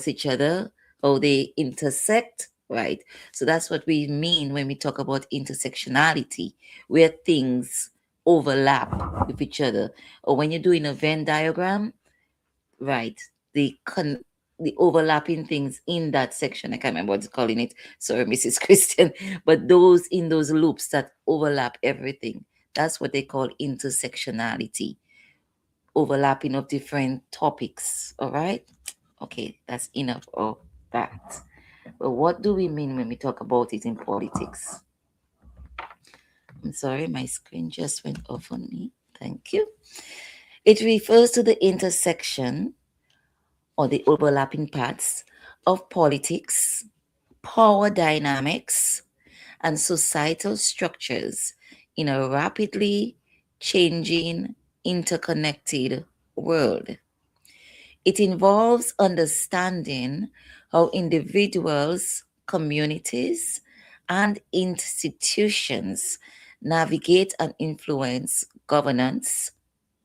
each other, how they intersect, right? So that's what we mean when we talk about intersectionality, where things overlap with each other. Or when you're doing a Venn diagram, right, the overlapping things in that section. I can't remember what's calling it. Sorry, Mrs. Christian. But those in those loops that overlap everything. That's what they call intersectionality. Overlapping of different topics. All right. Okay, that's enough of that. But what do we mean when we talk about it in politics? I'm sorry, my screen just went off on me. Thank you. It refers to the intersection or the overlapping parts of politics, power dynamics, and societal structures in a rapidly changing, interconnected world. It involves understanding how individuals, communities, and institutions navigate and influence governance,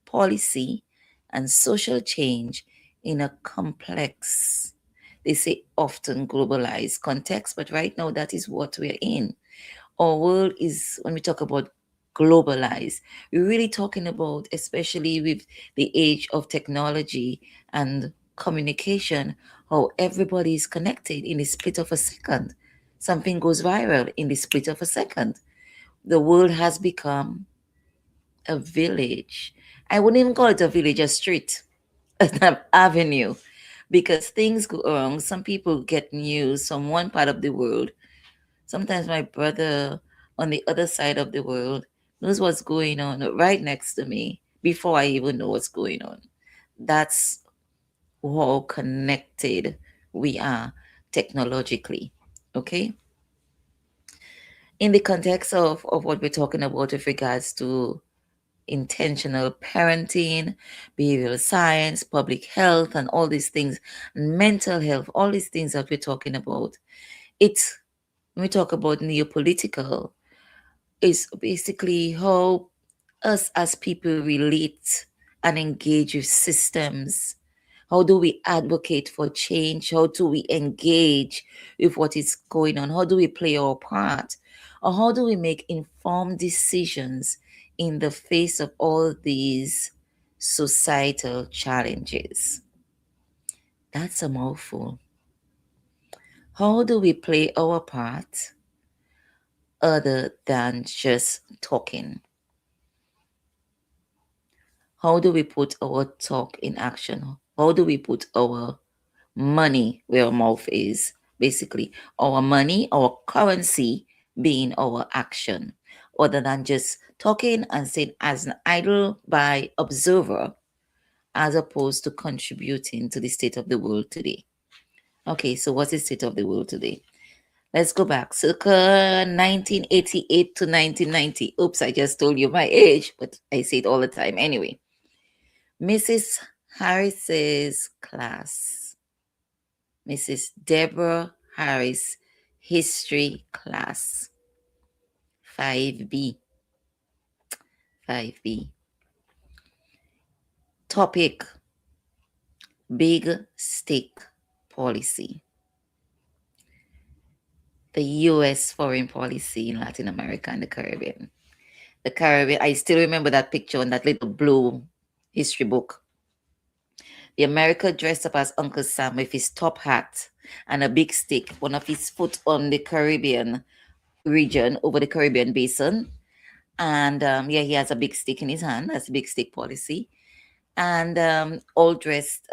policy, and social change in a complex, they say often globalized context, but right now that is what we're in. Our world is, when we talk about globalized, we're really talking about, especially with the age of technology and communication, how everybody is connected in the split of a second. Something goes viral in the split of a second. The world has become a village. I wouldn't even call it a village, a street, an avenue, because things go wrong. Some people get news from one part of the world. Sometimes my brother on the other side of the world knows what's going on right next to me before I even know what's going on. That's how connected we are technologically. Okay. In the context of what we're talking about with regards to intentional parenting, behavioral science, public health, and all these things, mental health, all these things that we're talking about. It's when we talk about neopolitical, is basically how us as people relate and engage with systems. How do we advocate for change? How do we engage with what is going on? How do we play our part? Or how do we make informed decisions in the face of all these societal challenges? That's a mouthful. How do we play our part other than just talking? How do we put our talk in action? How do we put our money where our mouth is? Basically, our money, our currency being our action, other than just talking and saying as an idle by observer, as opposed to contributing to the state of the world today. Okay, so what's the state of the world today? Let's go back. Circa 1988 to 1990. Oops, I just told you my age, but I say it all the time anyway. Mrs. Harris's class, Mrs. Deborah Harris history class, 5B. 5B. Topic: Big Stick Policy. The US foreign policy in Latin America and the Caribbean. The Caribbean, I still remember that picture on that little blue history book. The America dressed up as Uncle Sam with his top hat and a big stick, one of his foot on the Caribbean region, over the Caribbean basin. And yeah, he has a big stick in his hand. That's a big stick policy. And all dressed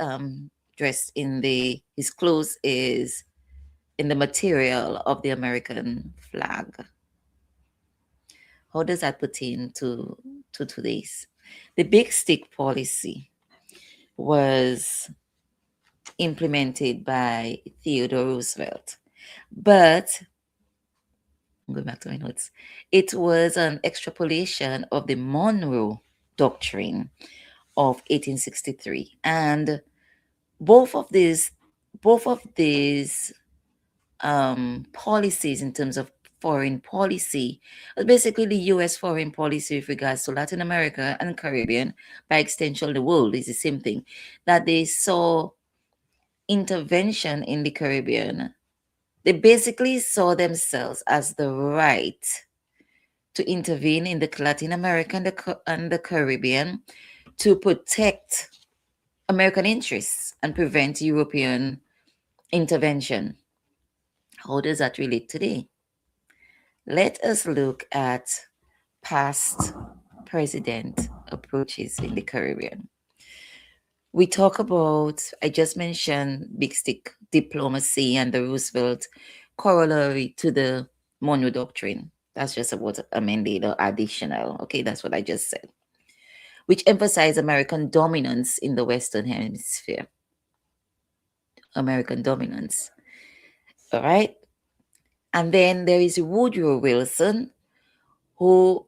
in his clothes is in the material of the American flag. How does that pertain to today's? The big stick policy was implemented by Theodore Roosevelt. But I'm going back to my notes. It was an extrapolation of the Monroe Doctrine of 1863. And both of these policies in terms of foreign policy, basically the US foreign policy with regards to Latin America and Caribbean, by extension the world, is the same thing, that they saw intervention in the Caribbean, they basically saw themselves as the right to intervene in the Latin America and the Caribbean to protect American interests and prevent European intervention. How does that relate today? Let us look at past president approaches in the Caribbean. We talk about, I just mentioned big stick diplomacy and the Roosevelt corollary to the Monroe Doctrine. That's just about amended or additional. Okay, that's what I just said, which emphasized American dominance in the Western Hemisphere. American dominance. All right. And then there is Woodrow Wilson, who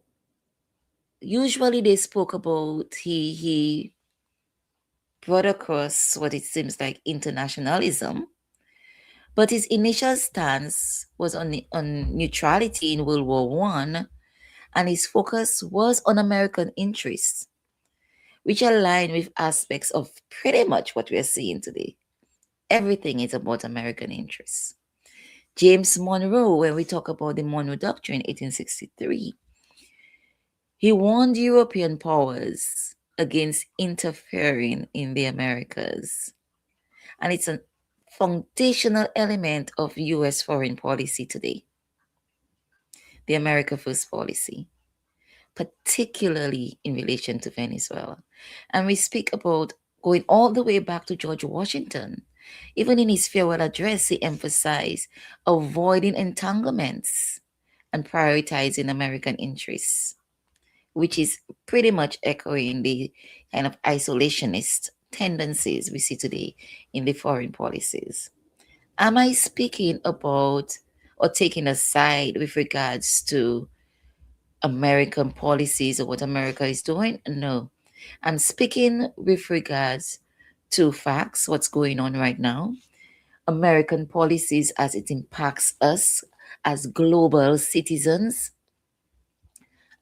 usually they spoke about, he brought across what it seems like internationalism, but his initial stance was on neutrality in World War One, and his focus was on American interests, which align with aspects of pretty much what we're seeing today. Everything is about American interests. James Monroe, when we talk about the Monroe Doctrine, 1863, he warned European powers against interfering in the Americas. And it's a foundational element of US foreign policy today, the America First policy, particularly in relation to Venezuela. And we speak about going all the way back to George Washington. Even in his farewell address, he emphasized avoiding entanglements and prioritizing American interests, which is pretty much echoing the kind of isolationist tendencies we see today in the foreign policies. Am I speaking about or taking a side with regards to American policies or what America is doing? No. I'm speaking with regards to facts, what's going on right now, American policies as it impacts us as global citizens,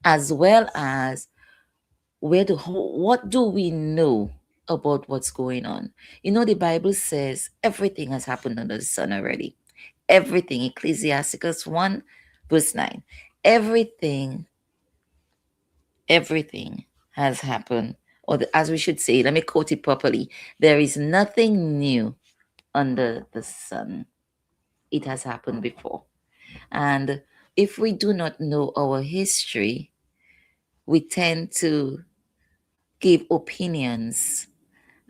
as well as what do we know about what's going on? You know, the Bible says everything has happened under the sun already. Everything, Ecclesiasticus 1, verse 9. Everything has happened. As we should say, let me quote it properly. There is nothing new under the sun. It has happened before. And if we do not know our history, we tend to give opinions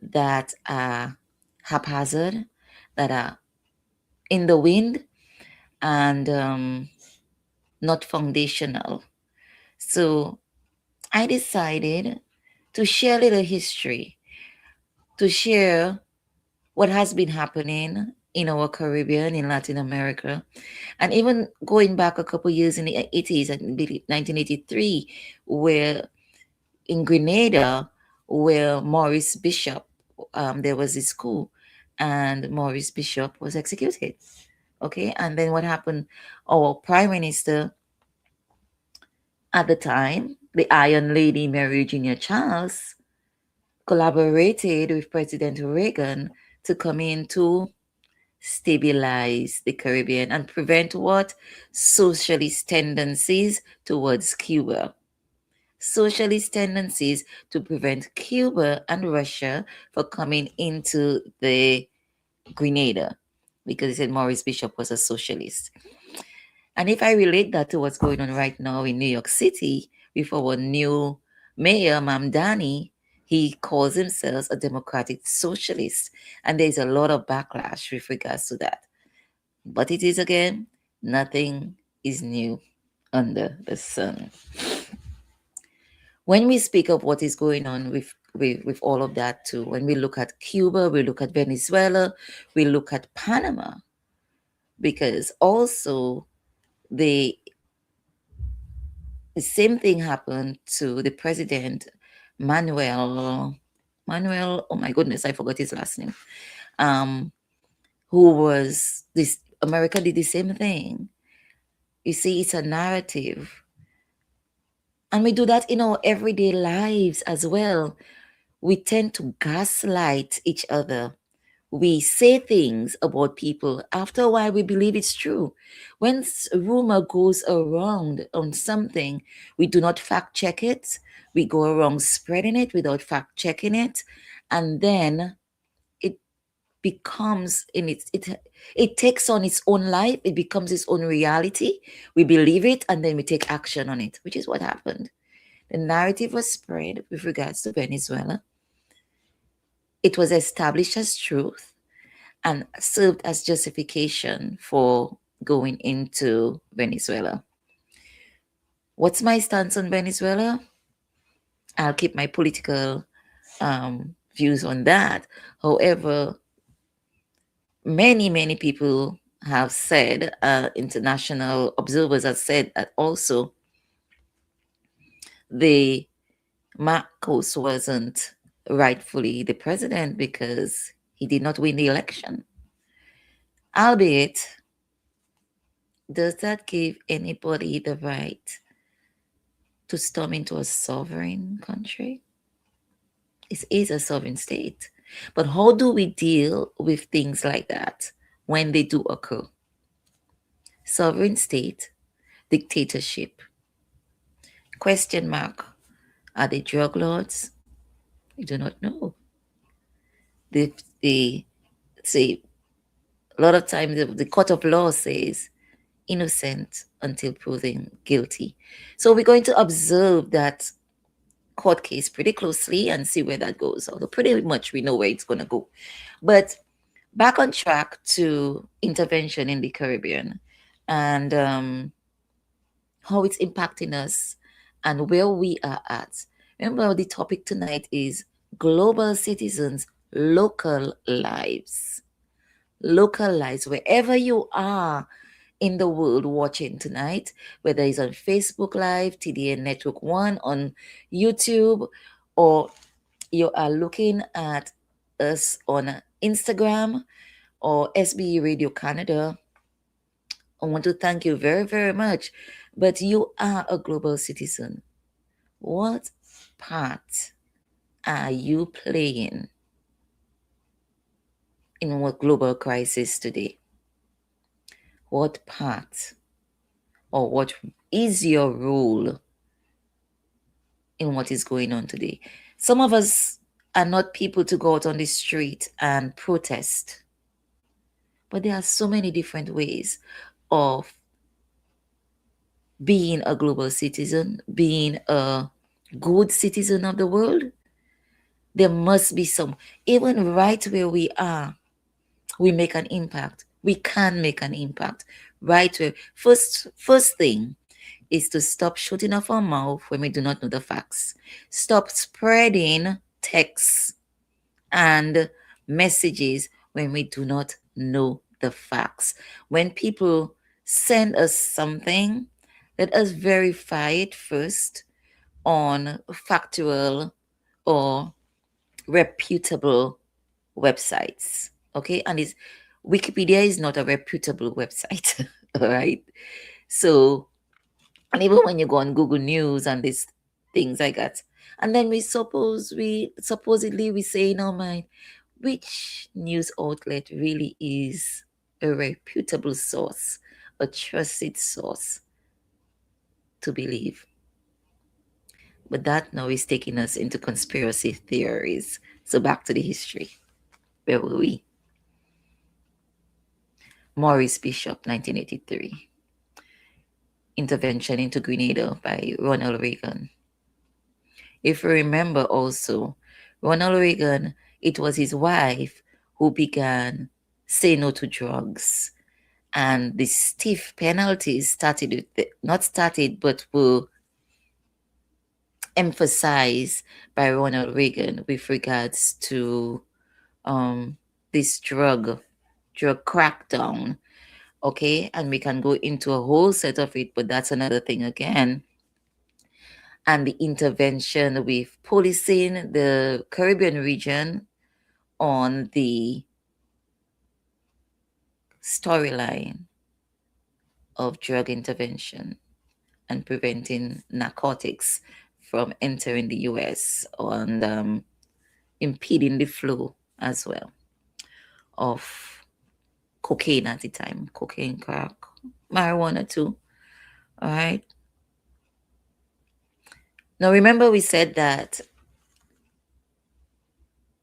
that are haphazard, that are in the wind, and not foundational. So I decided to share a little history, to share what has been happening in our Caribbean, in Latin America, and even going back a couple years in the 80s, and 1983, where in Grenada, where Maurice Bishop, there was this coup, and Maurice Bishop was executed. Okay, and then what happened? Our Prime Minister at the time, the Iron Lady Mary Virginia Charles, collaborated with President Reagan to come in to stabilize the Caribbean and prevent what? Socialist tendencies towards Cuba. Socialist tendencies to prevent Cuba and Russia from coming into the Grenada, because he said Maurice Bishop was a socialist. And if I relate that to what's going on right now in New York City with our new mayor, Mamdani, he calls himself a democratic socialist. And there's a lot of backlash with regards to that. But it is again, nothing is new under the sun. When we speak of what is going on with all of that too, when we look at Cuba, we look at Venezuela, we look at Panama, because also the same thing happened to the president, Manuel, oh my goodness, I forgot his last name, who was this, America did the same thing. You see, it's a narrative. And we do that in our everyday lives as well. We tend to gaslight each other we say things about people. After a while, we believe it's true. When rumor goes around on something, we do not fact check it. We go around spreading it without fact checking it, and then it becomes in it takes on its own life. It becomes its own reality. We believe it, and then we take action on it, which is what happened. The narrative was spread with regards to Venezuela. It was established as truth and served as justification for going into Venezuela. What's my stance on Venezuela? I'll keep my political views on that. However, many people have said, international observers have said that also the Marcos wasn't rightfully the president because he did not win the election. Albeit, does that give anybody the right to storm into a sovereign country? It is a sovereign state. But how do we deal with things like that when they do occur? Sovereign state, dictatorship. Question mark. Are they drug lords? We do not know. They say a lot of times the court of law says innocent until proven guilty. So we're going to observe that court case pretty closely and see where that goes. Although pretty much we know where it's going to go. But back on track to intervention in the Caribbean and how it's impacting us and where we are at. Remember, the topic tonight is global citizens, local lives. Local lives, wherever you are in the world watching tonight, whether it's on Facebook Live, TDN Network 1, on YouTube, or you are looking at us on Instagram or SBE Radio Canada. I want to thank you very much. But you are a global citizen. What part are you playing in our global crisis today? What part or what is your role in what is going on today? Some of us are not people to go out on the street and protest, but there are so many different ways of being a global citizen, being a good citizen of the world. There must be some, even right where we are, we make an impact. We can make an impact right where. First thing is to stop shooting off our mouth when we do not know the facts. Stop spreading texts and messages when we do not know the facts. When people send us something, let us verify it first on factual or reputable websites. Okay, and Wikipedia is not a reputable website. All right, so, and even when you go on Google News and these things like that, and then we supposedly we say in our mind, which news outlet really is a reputable source, a trusted source to believe. But that now is taking us into conspiracy theories. So back to the history. Where were we? Maurice Bishop, 1983. Intervention into Grenada by Ronald Reagan. If you remember also, Ronald Reagan, it was his wife who began Say No to Drugs. And the stiff penalties were emphasized by Ronald Reagan with regards to this drug crackdown. Okay, and we can go into a whole set of it, but that's another thing again. And the intervention with policing the Caribbean region on the storyline of drug intervention and preventing narcotics from entering the US and impeding the flow as well. of cocaine at the time, cocaine, crack, marijuana too. All right. Now remember we said that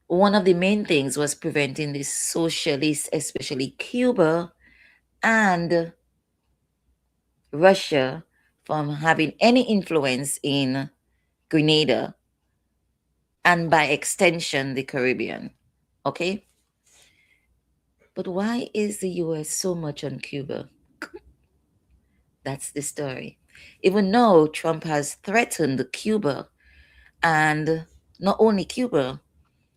one of the main things was preventing the socialists, especially Cuba and Russia, from having any influence in Grenada and by extension the Caribbean. Okay? But why is the US so much on Cuba? That's the story. Even though Trump has threatened Cuba, and not only Cuba,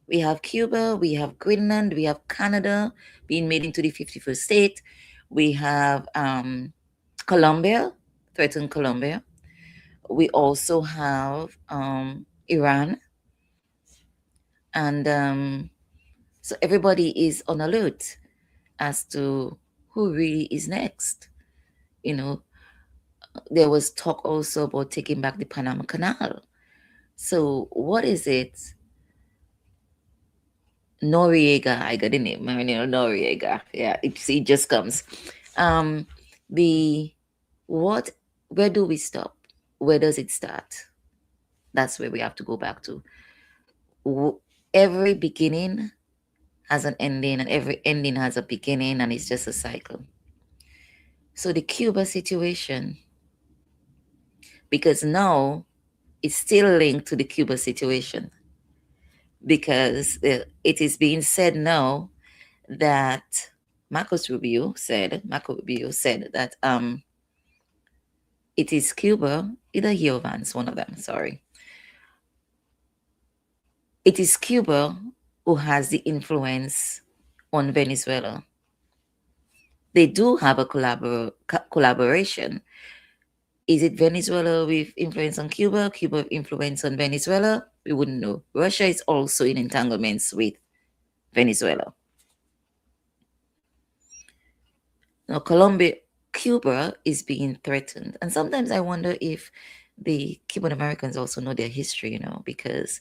we have Greenland, we have Canada being made into the 51st state, we have Colombia, threatened Colombia. We also have Iran, and so everybody is on alert as to who really is next. You know, there was talk also about taking back the Panama Canal. So what is it? Noriega, I got the name, Noriega. Yeah, it just comes. Um, the what? Where do we stop? Where does it start? That's where we have to go back to. Every beginning has an ending, and every ending has a beginning, and it's just a cycle. So the Cuba situation, because now it's still linked to the Cuba situation, because it is being said now that Marco Rubio said that it is Cuba, either he or Vance, one of them, sorry. It is Cuba who has the influence on Venezuela. They do have a collaboration. Is it Venezuela with influence on Cuba? Cuba with influence on Venezuela? We wouldn't know. Russia is also in entanglements with Venezuela. Now, Cuba is being threatened. And sometimes I wonder if the Cuban Americans also know their history, because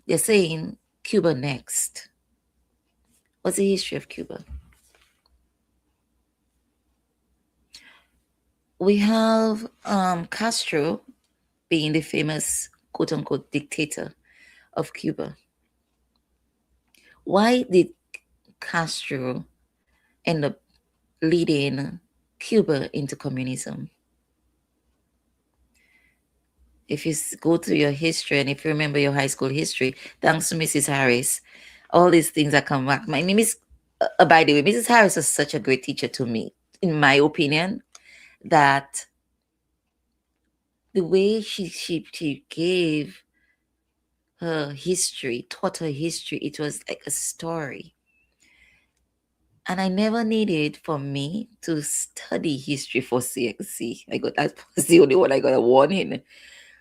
they're saying Cuba next. What's the history of Cuba? We have Castro being the famous quote unquote dictator of Cuba. Why did Castro end up leading Cuba into communism? If you go to your history and if you remember your high school history, thanks to Mrs. Harris, all these things that come back. My name is, by the way, Mrs. Harris was such a great teacher to me, in my opinion, that the way she gave her history, taught her history, it was like a story. And I never needed for me to study history for CXC. That was the only one I got a warning,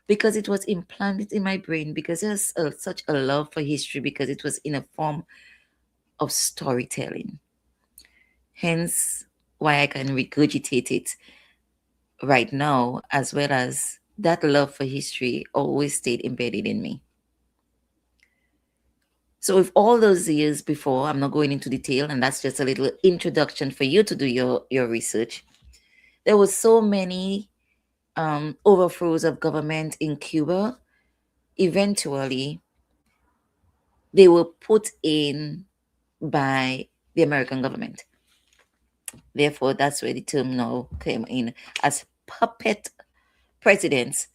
because it was implanted in my brain, because there's such a love for history, because it was in a form of storytelling. Hence why I can regurgitate it right now, as well as that love for history always stayed embedded in me. So with all those years before, I'm not going into detail, and that's just a little introduction for you to do your research. There was so many overthrows of government in Cuba. Eventually, they were put in by the American government. Therefore, that's where the term now came in as puppet presidents,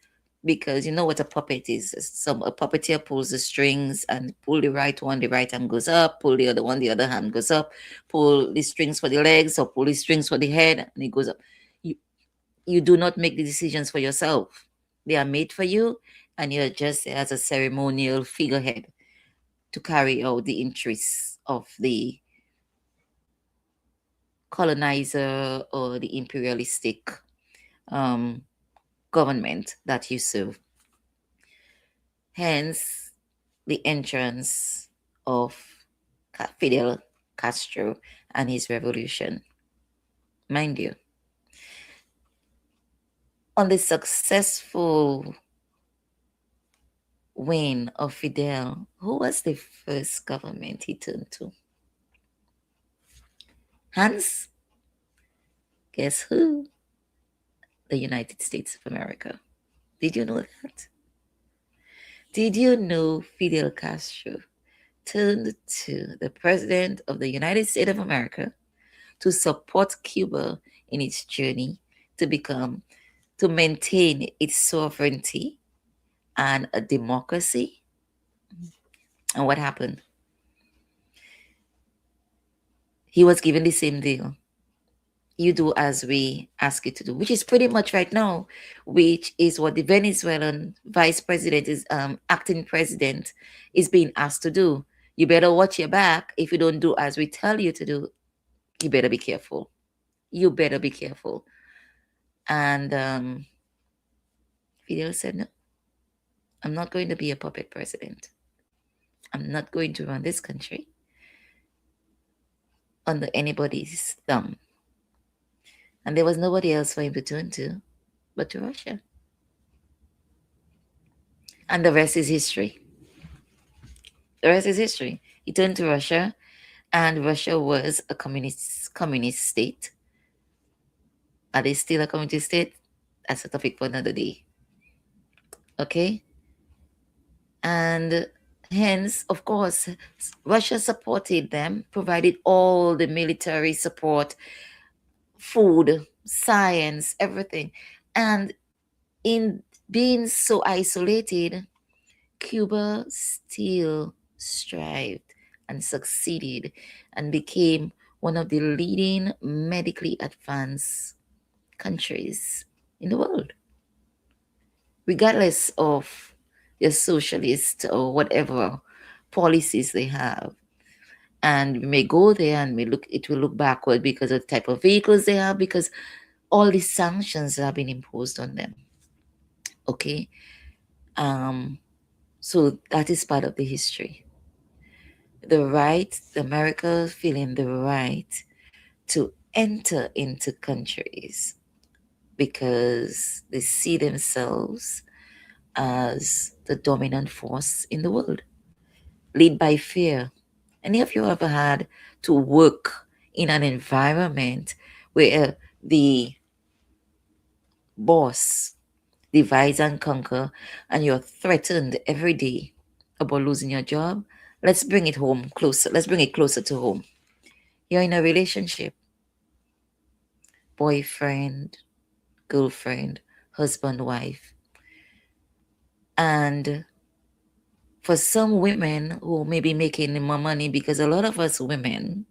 because you know what a puppet is. A puppeteer pulls the strings and pull the right one, the right hand goes up, pull the other one, the other hand goes up, pull the strings for the legs or pull the strings for the head, and it goes up. You do not make the decisions for yourself. They are made for you, and you're just as a ceremonial figurehead to carry out the interests of the colonizer or the imperialistic government that you serve. Hence, the entrance of Fidel Castro and his revolution. Mind you, on the successful win of Fidel, who was the first government he turned to? Hence, guess who? The United States of America. Did you know that? Did you know Fidel Castro turned to the President of the United States of America to support Cuba in its journey to become, to maintain its sovereignty and a democracy? And what happened? He was given the same deal. You do as we ask you to do, which is pretty much right now, which is what the Venezuelan vice president is acting president is being asked to do. You better watch your back. If you don't do as we tell you to do, you better be careful. You better be careful. And Fidel said, no, I'm not going to be a puppet president. I'm not going to run this country under anybody's thumb. And there was nobody else for him to turn to but to Russia. And the rest is history. The rest is history. He turned to Russia, and Russia was a communist state. Are they still a communist state? That's a topic for another day. Okay? And hence, of course, Russia supported them, provided all the military support, food, science, everything. And in being so isolated, Cuba still strived and succeeded and became one of the leading medically advanced countries in the world, regardless of their socialist or whatever policies they have. And we may go there and it will look backward because of the type of vehicles they have, because all these sanctions have been imposed on them. Okay. So that is part of the history. The right, America feeling the right to enter into countries because they see themselves as the dominant force in the world, lead by fear. Any of you ever had to work in an environment where the boss divides and conquer and you're threatened every day about losing your job? Let's bring it home closer. Let's bring it closer to home. You're in a relationship, boyfriend, girlfriend, husband, wife. And for some women who may be making more money, because a lot of us women,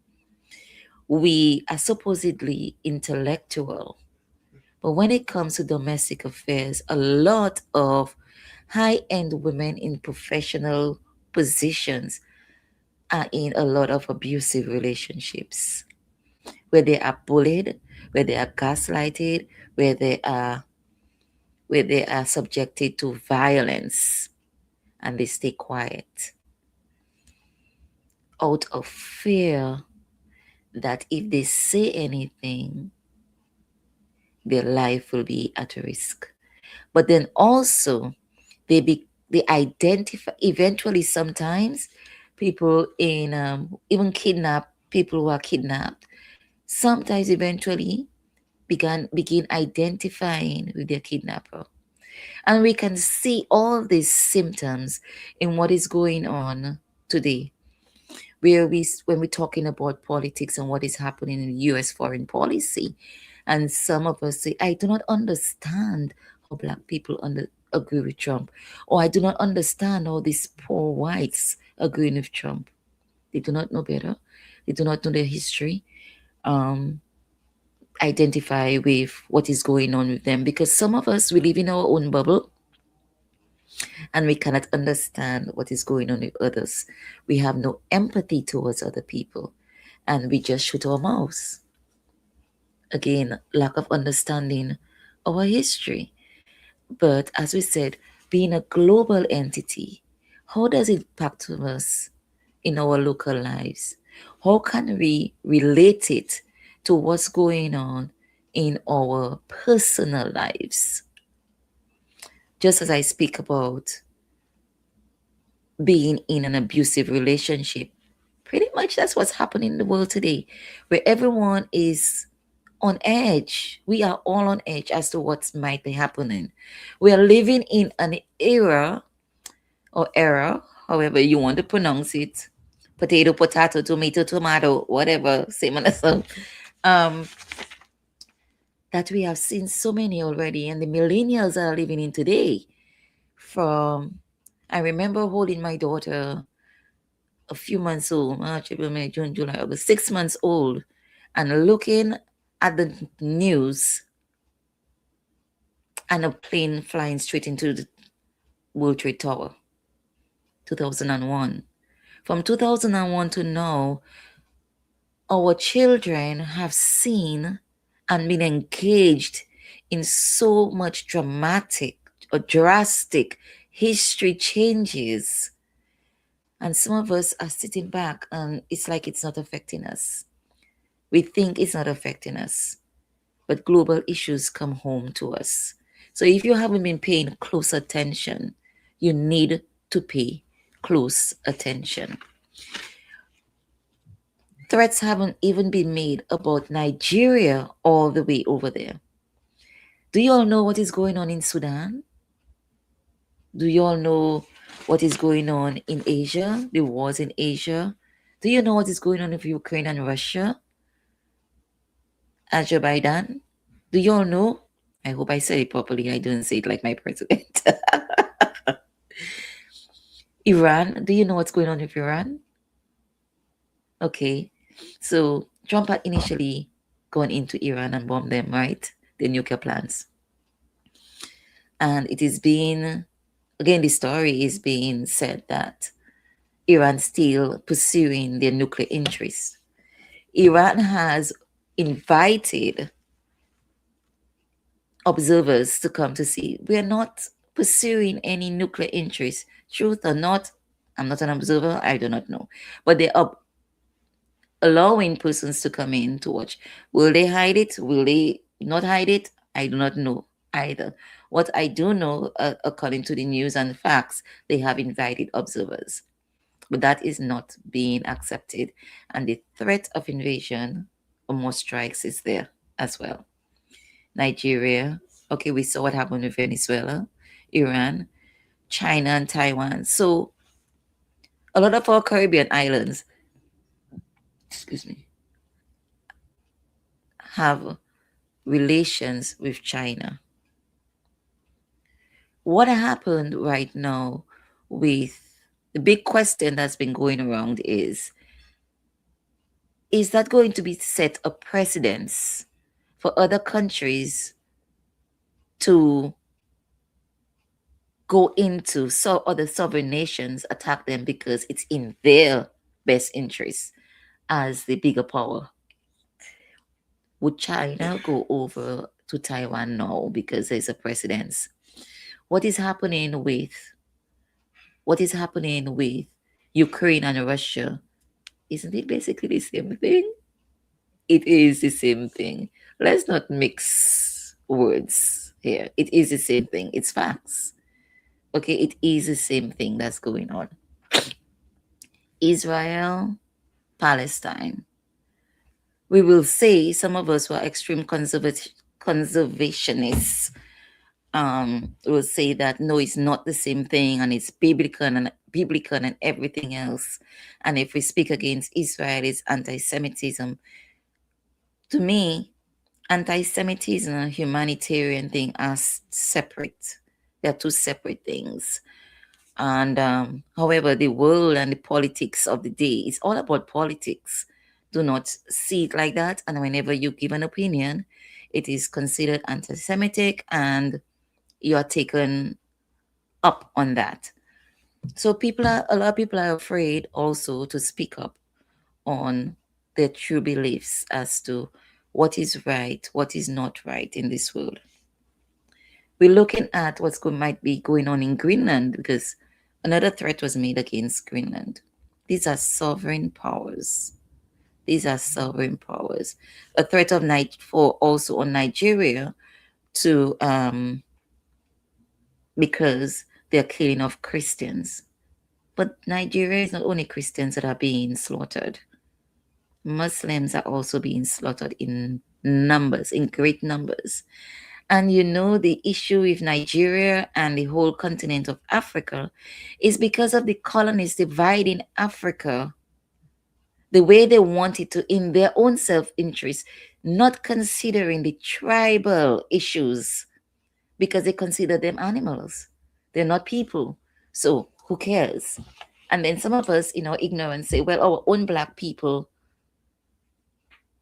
we are supposedly intellectual. But when it comes to domestic affairs, a lot of high-end women in professional positions are in a lot of abusive relationships where they are bullied, where they are gaslighted, where they are subjected to violence, and they stay quiet out of fear that if they say anything, their life will be at risk. But then also they identify, eventually sometimes people in even people who are kidnapped, sometimes eventually begin identifying with their kidnapper. And we can see all these symptoms in what is going on today, when we're talking about politics and what is happening in US foreign policy. And some of us say, I do not understand how Black people agree with Trump, or I do not understand how these poor whites agree with Trump. They do not know better. They do not know their history. Identify with what is going on with them, because some of us, we live in our own bubble and we cannot understand what is going on with others. We have no empathy towards other people and we just shoot our mouths. Again, lack of understanding our history. But as we said, being a global entity, how does it impact us in our local lives? How can we relate it to what's going on in our personal lives? Just as I speak about being in an abusive relationship, Pretty much that's what's happening in the world today, where everyone is on edge. We are all on edge as to what might be happening. We are living in an era or era, however you want to pronounce it. Potato, potato, tomato, tomato, whatever, same on the song. Um, that we have seen so many already, and the millennials are living in today. From I remember holding my daughter a few months old, March, April, May, June, July, August, 6 months old, and looking at the news and a plane flying straight into the World Trade Tower, 2001. From 2001 to now, our children have seen and been engaged in so much dramatic or drastic history changes. And some of us are sitting back and it's like it's not affecting us. We think it's not affecting us, but global issues come home to us. So if you haven't been paying close attention, you need to pay close attention. Threats haven't even been made about Nigeria all the way over there. Do you all know what is going on in Sudan? Do you all know what is going on in Asia? The wars in Asia? Do you know what is going on with Ukraine and Russia? Azerbaijan? Do you all know? I hope I said it properly. I don't say it like my president. Iran? Do you know what's going on with Iran? Okay. So Trump had initially gone into Iran and bombed them, right? The nuclear plants. And it is being, again, the story is being said that Iran still pursuing their nuclear interests. Iran has invited observers to come to see. We are not pursuing any nuclear interests. Truth or not, I'm not an observer, I do not know. But they are allowing persons to come in to watch. Will they hide it? Will they not hide it? I do not know either. What I do know, according to the news and facts, they have invited observers. But that is not being accepted. And the threat of invasion or more strikes is there as well. Nigeria, okay, we saw what happened with Venezuela, Iran, China, and Taiwan. So a lot of our Caribbean islands, excuse me, have relations with China. What happened right now with the big question that's been going around is that going to be set a precedence for other countries to go into so other sovereign nations attack them because it's in their best interest as the bigger power? Would China go over to Taiwan now because there's a precedence? What is happening with Ukraine and Russia? Isn't it basically the same thing? It is the same thing. Let's not mix words here. It is the same thing. It's facts. Okay, it is the same thing that's going on. Israel, Palestine. We will say some of us who are extreme conservationists will say that no, it's not the same thing, and it's biblical and everything else. And if we speak against Israel, it's anti-Semitism. To me, anti-Semitism and humanitarian thing are separate. They are two separate things. And however, the world and the politics of the day is all about politics. Do not see it like that. And whenever you give an opinion, it is considered anti-Semitic and you are taken up on that. So a lot of people are afraid also to speak up on their true beliefs as to what is right, what is not right in this world. We're looking at might be going on in Greenland because another threat was made against Greenland. These are sovereign powers. These are sovereign powers. A threat of for also on Nigeria to because they're killing off Christians. But Nigeria is not only Christians that are being slaughtered. Muslims are also being slaughtered in numbers, in great numbers. And you know, the issue with Nigeria and the whole continent of Africa is because of the colonists dividing Africa the way they want it to in their own self interest, not considering the tribal issues because they consider them animals. They're not people. So who cares? And then some of us, in our ignorance, say, well, our own black people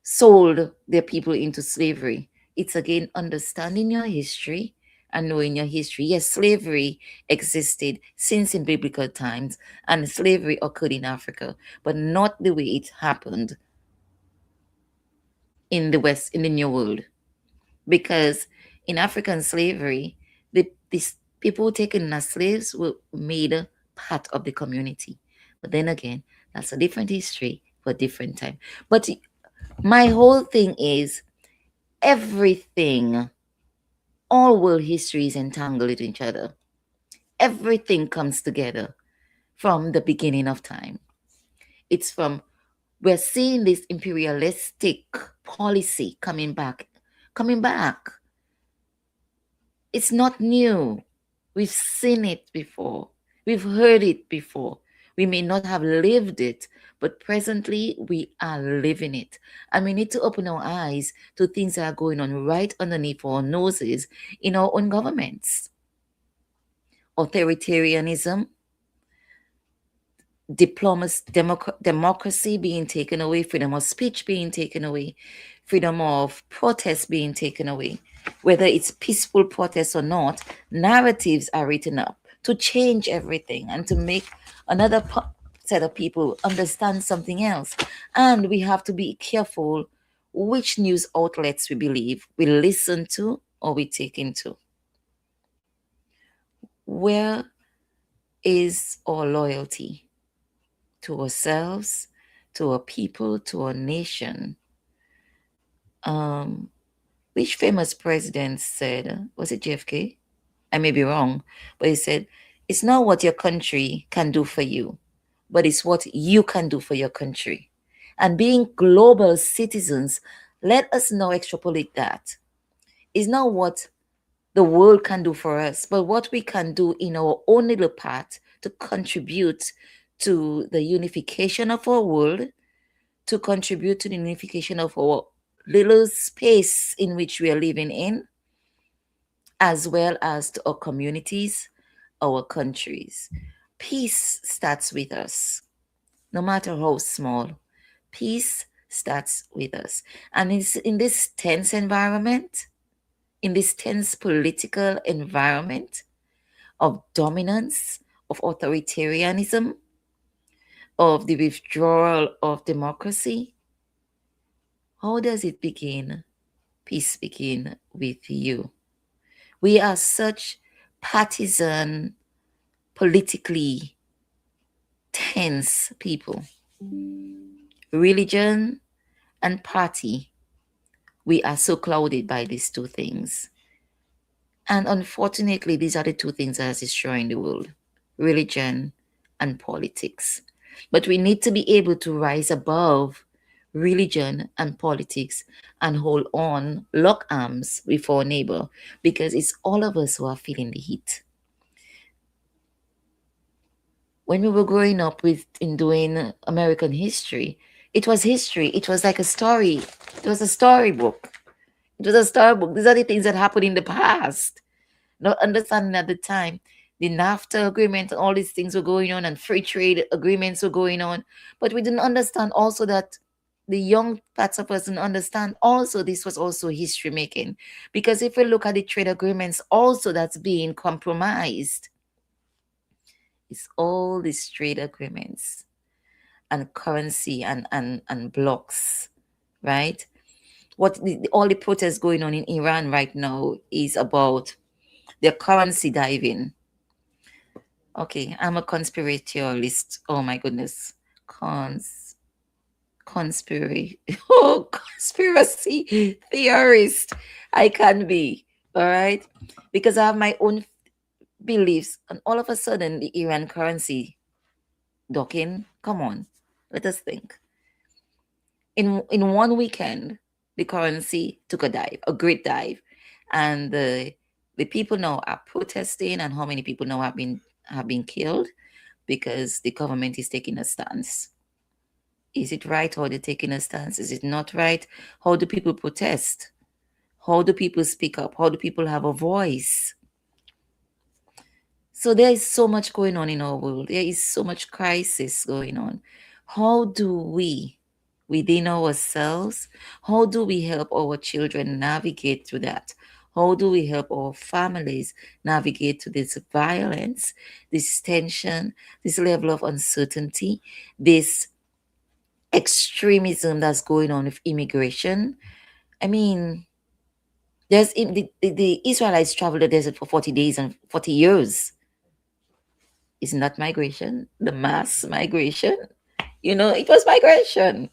sold their people into slavery. It's again understanding your history and knowing your history. Yes, slavery existed since in biblical times, and slavery occurred in Africa, but not the way it happened in the West, in the New World. Because in African slavery, these people taken as slaves were made a part of the community. But then again, that's a different history for a different time. But my whole thing is everything, all world history is entangled with each other. Everything comes together from the beginning of time. It's from, we're seeing this imperialistic policy coming back. It's not new. We've seen it before. We've heard it before. We may not have lived it, but presently we are living it. And we need to open our eyes to things that are going on right underneath our noses in our own governments. Authoritarianism, democracy being taken away, freedom of speech being taken away, freedom of protest being taken away. Whether it's peaceful protests or not, narratives are written up to change everything and to make another set of people understand something else. And we have to be careful which news outlets we believe, we listen to, or we take into. Where is our loyalty? To ourselves, to our people, to our nation. Which famous president said, was it JFK? I may be wrong, but he said, it's not what your country can do for you, but it's what you can do for your country. And being global citizens, let us now extrapolate that. It's not what the world can do for us, but what we can do in our own little part to contribute to the unification of our world, to contribute to the unification of our little space in which we are living in, as well as to our communities, our countries. Peace starts with us, no matter how small. Peace starts with us. And it's in this tense environment, in this tense political environment of dominance, of authoritarianism, of the withdrawal of democracy, how does it begin? Peace begin with you. We are such partisan, politically tense people. Religion and party, we are so clouded by these two things. And unfortunately, these are the two things that are destroying the world: religion and politics. But we need to be able to rise above religion and politics and hold on, lock arms with our neighbor, because it's all of us who are feeling the heat. When we were growing up in doing American history, it was history. It was like a story. It was a storybook. It was a storybook. These are the things that happened in the past. Not understanding at the time, the NAFTA agreement and all these things were going on, and free trade agreements were going on. But we didn't understand also that the young parts of us didn't understand also this was also history making. Because if we look at the trade agreements also that's being compromised, it's all these trade agreements and currency and blocks, right? All the protests going on in Iran right now is about their currency diving. Okay, I'm a conspiratorialist. Oh my goodness. Conspiracy theorist. I can be. All right. Because I have my own beliefs. And all of a sudden the Iran currency docking. Come on, let us think. In one weekend, the currency took a dive, a great dive, and the people now are protesting, and how many people now have been killed because the government is taking a stance. Is it right how they're taking a stance? Is it not right? How do people protest? How do people speak up? How do people have a voice? So there is so much going on in our world. There is so much crisis going on. How do we, within ourselves, how do we help our children navigate through that? How do we help our families navigate through this violence, this tension, this level of uncertainty, this extremism that's going on with immigration? I mean, the Israelites traveled the desert for 40 days and 40 years. Isn't that migration? The mass migration? It was migration.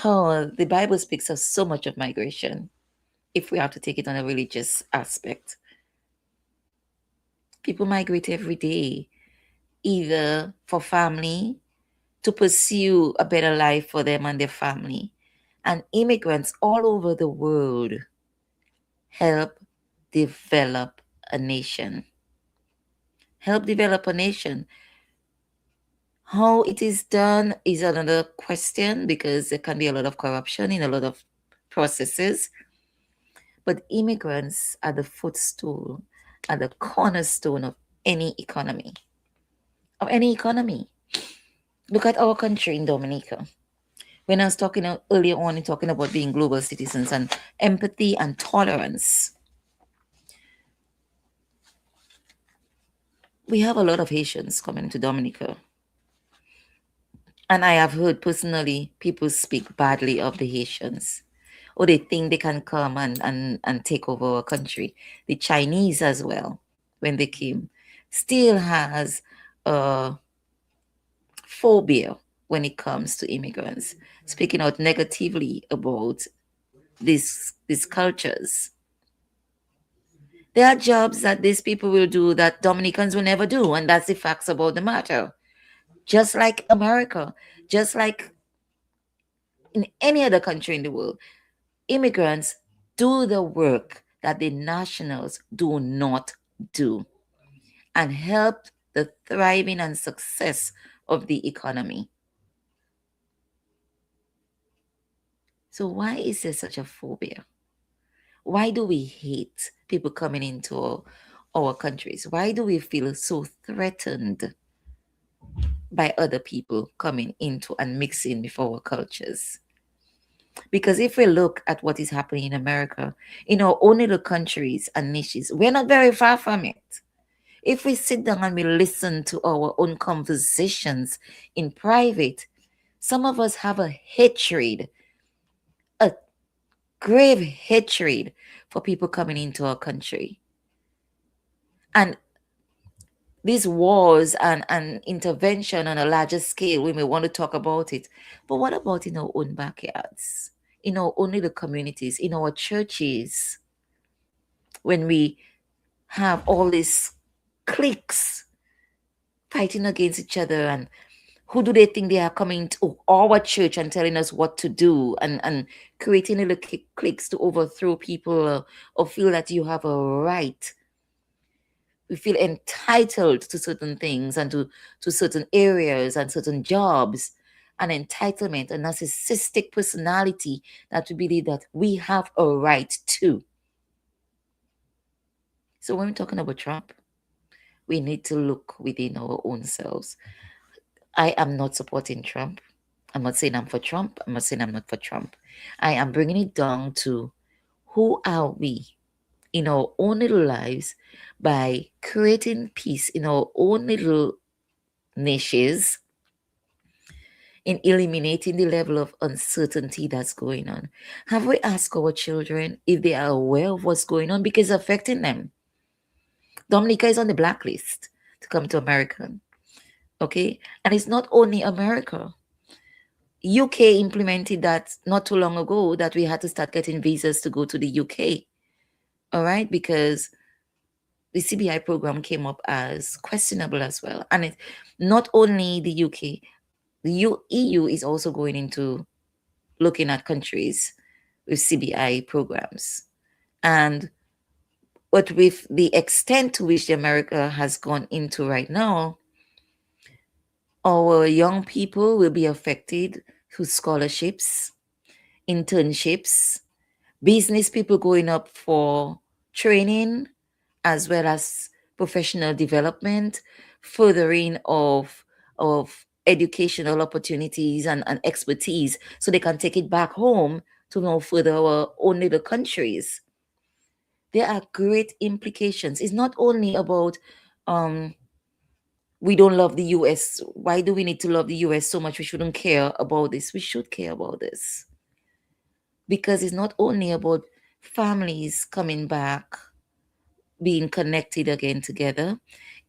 Oh, the Bible speaks of so much of migration if we have to take it on a religious aspect. People migrate every day, either for family, to pursue a better life for them and their family. And immigrants all over the world help develop a nation. Help develop a nation. How it is done is another question because there can be a lot of corruption in a lot of processes. But immigrants are the footstool, are the cornerstone of any economy. Of any economy. Look at our country in Dominica. When I was talking earlier on, talking about being global citizens and empathy and tolerance, we have a lot of Haitians coming to Dominica. And I have heard personally people speak badly of the Haitians. Or they think they can come and take over our country. The Chinese as well, when they came, still has a phobia when it comes to immigrants, speaking out negatively about these cultures. There are jobs that these people will do that Dominicans will never do, and that's the facts about the matter. Just like America, just like in any other country in the world, immigrants do the work that the nationals do not do and help the thriving and success of the economy. So why is there such a phobia? Why do we hate people coming into our countries? Why do we feel so threatened by other people coming into and mixing with our cultures? Because if we look at what is happening in America, in our own little countries and niches, we're not very far from it. If we sit down and we listen to our own conversations in private, some of us have a hatred, a grave hatred for people coming into our country. And these wars and intervention on a larger scale, we may want to talk about it. But what about in our own backyards, in our own little communities, in our churches, when we have all these cliques fighting against each other, and who do they think they are coming to our church and telling us what to do and creating little cliques to overthrow people or feel that you have a right. We feel entitled to certain things and to certain areas and certain jobs. An entitlement, a narcissistic personality that we believe that we have a right to. So when we're talking about Trump, we need to look within our own selves. I am not supporting Trump. I'm not saying I'm for Trump. I'm not saying I'm not for Trump. I am bringing it down to who are we in our own little lives by creating peace in our own little niches, in eliminating the level of uncertainty that's going on. Have we asked our children if they are aware of what's going on because it's affecting them? Dominica is on the blacklist to come to America. Okay? And it's not only America. UK implemented that not too long ago, that we had to start getting visas to go to the UK. All right? Because the CBI program came up as questionable as well. And it, not only the UK, the EU is also going into looking at countries with CBI programs. And but with the extent to which the America has gone into right now, our young people will be affected through scholarships, internships, business people going up for training, as well as professional development, furthering of educational opportunities and expertise, so they can take it back home to now further our own little countries. There are great implications. It's not only about um, we don't love the US. Why do we need to love the US so much? We shouldn't care about this. We should care about this, because it's not only about families coming back, being connected again together.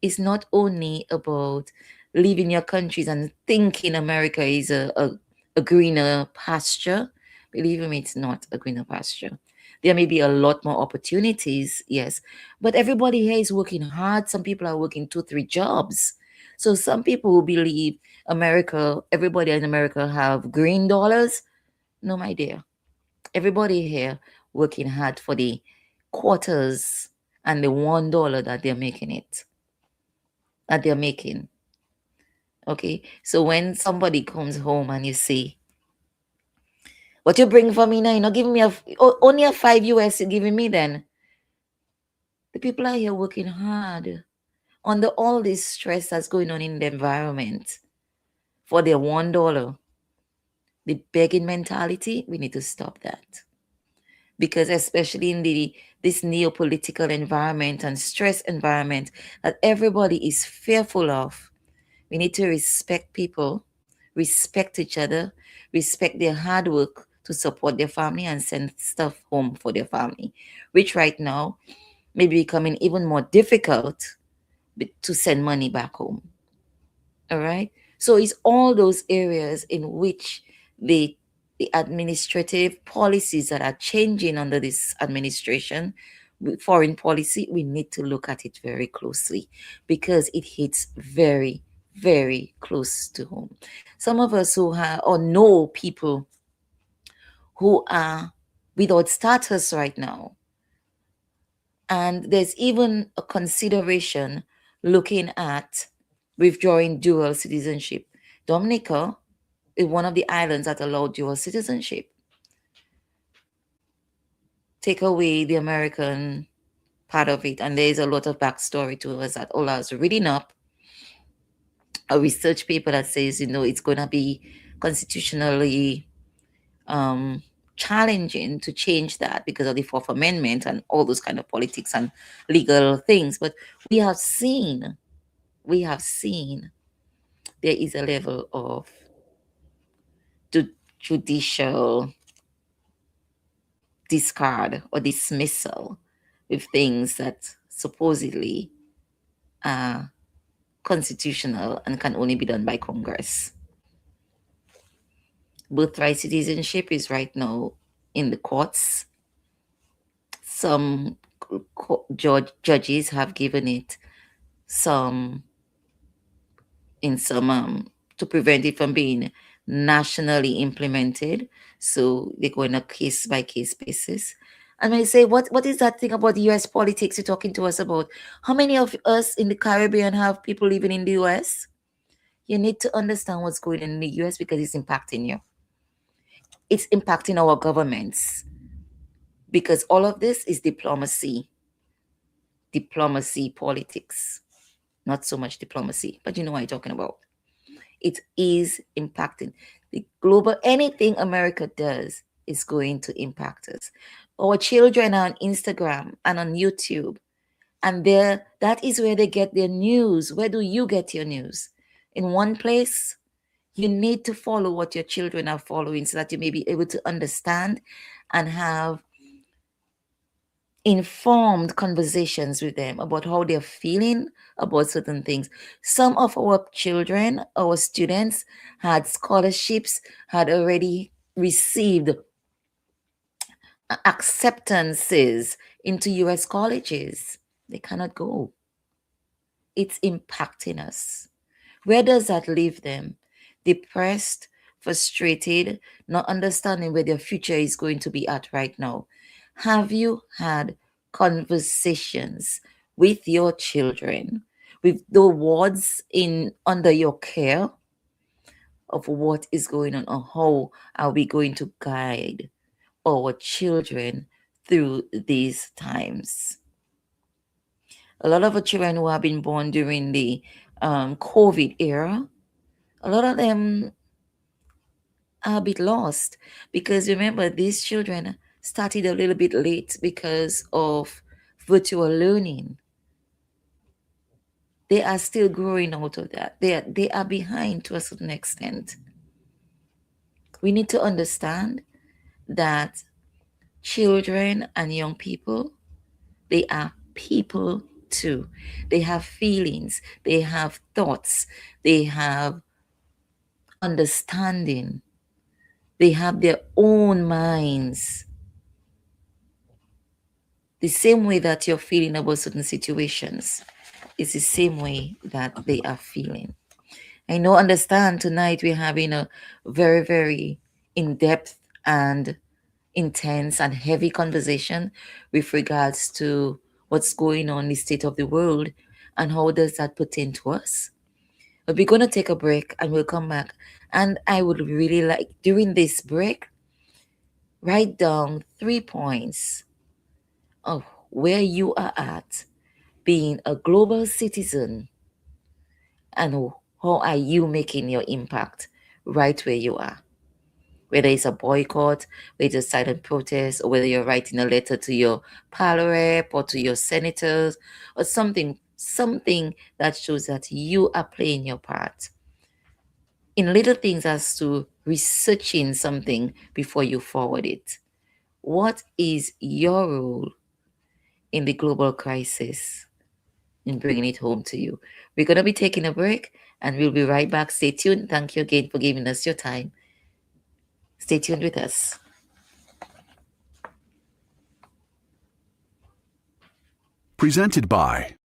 It's not only about leaving your countries and thinking America is a greener pasture. Believe me, it's not a greener pasture. There may be a lot more opportunities, yes, but everybody here is working hard. Some people are working 2, 3 jobs. So some people who believe America, everybody in America have green dollars. No, my dear. Everybody here working hard for the quarters and the $1 that they're making it, that they're making. Okay. So when somebody comes home and you say, what you bring for me now, you're not giving me only a 5 US you're giving me, then the people are here working hard under all this stress that's going on in the environment for their $1. The begging mentality, we need to stop that. Because especially in this neopolitical environment and stress environment that everybody is fearful of, we need to respect people, respect each other, respect their hard work to support their family and send stuff home for their family, which right now may be becoming even more difficult to send money back home. All right. So it's all those areas in which the administrative policies that are changing under this administration, foreign policy, we need to look at it very closely, because it hits very, very close to home. Some of us who have or know people who are without status right now, and there's even a consideration looking at withdrawing dual citizenship. Dominica is one of the islands that allow dual citizenship. Take away the American part of it, and there's a lot of backstory to us that all I was reading up a research paper that says, it's going to be constitutionally challenging to change that because of the Fourth Amendment and all those kind of politics and legal things. But we have seen there is a level of judicial discard or dismissal with things that supposedly are constitutional and can only be done by Congress. Birthright citizenship is right now in the courts. Some judges have given it some to prevent it from being nationally implemented. So they go on a case by case basis. And I say, what is that thing about the US politics you're talking to us about? How many of us in the Caribbean have people living in the US? You need to understand what's going on in the US because it's impacting you. It's impacting our governments, because all of this is diplomacy, politics, not so much diplomacy, but you know what I'm talking about. It is impacting the global. Anything America does is going to impact us. Our children are on Instagram and on YouTube, and that is where they get their news. Where do you get your news? In one place. You need to follow what your children are following so that you may be able to understand and have informed conversations with them about how they're feeling about certain things. Some of our children, our students, had scholarships, had already received acceptances into US colleges. They cannot go. It's impacting us. Where does that leave them? Depressed, frustrated, not understanding where their future is going to be at right now. Have you had conversations with your children, with the wards in under your care, of what is going on, or how are we going to guide our children through these times? A lot of the children who have been born during the COVID era, a lot of them are a bit lost, because remember, these children started a little bit late because of virtual learning. They are still growing out of that. They are behind to a certain extent. We need to understand that children and young people, they are people too. They have feelings, they have thoughts, they have understanding, they have their own minds. The same way that you're feeling about certain situations is the same way that they are feeling. I know, understand, tonight we're having a very, very in-depth and intense and heavy conversation with regards to what's going on in the state of the world and how does that pertain to us. But we're going to take a break and we'll come back. And I would really like, during this break, write down 3 points of where you are at being a global citizen, and how are you making your impact right where you are. Whether it's a boycott, whether it's a silent protest, or whether you're writing a letter to your pal rep or to your senators, or something that shows that you are playing your part. In little things as to researching something before you forward it. What is your role in the global crisis in bringing it home to you? We're going to be taking a break and we'll be right back. Stay tuned. Thank you again for giving us your time. Stay tuned with us. Presented by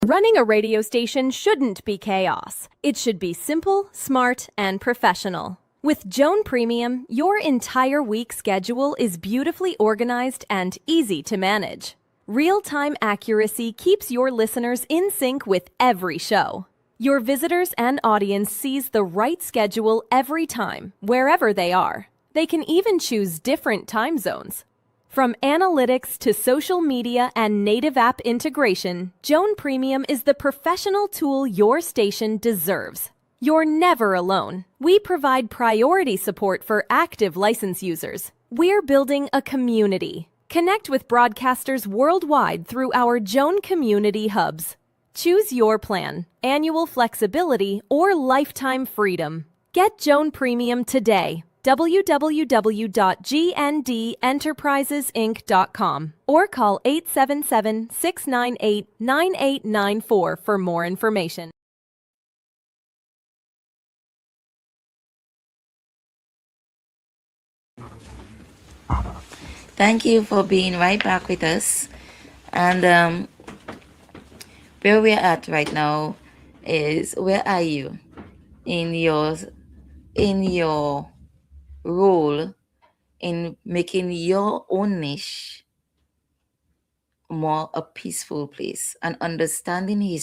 Running a radio station shouldn't be chaos. It should be simple, smart, and professional. With Joan Premium, your entire week schedule is beautifully organized and easy to manage. Real-time accuracy keeps your listeners in sync with every show. Your visitors and audience sees the right schedule every time, wherever they are. They can even choose different time zones. From analytics to social media and native app integration, Joan Premium is the professional tool your station deserves. You're never alone. We provide priority support for active license users. We're building a community. Connect with broadcasters worldwide through our Joan Community Hubs. Choose your plan, annual flexibility, or lifetime freedom. Get Joan Premium today. www.gndenterprisesinc.com or call 877-698-9894 for more information. Thank you for being right back with us. And where we're at right now is, where are you in your role in making your own niche more a peaceful place, and understanding your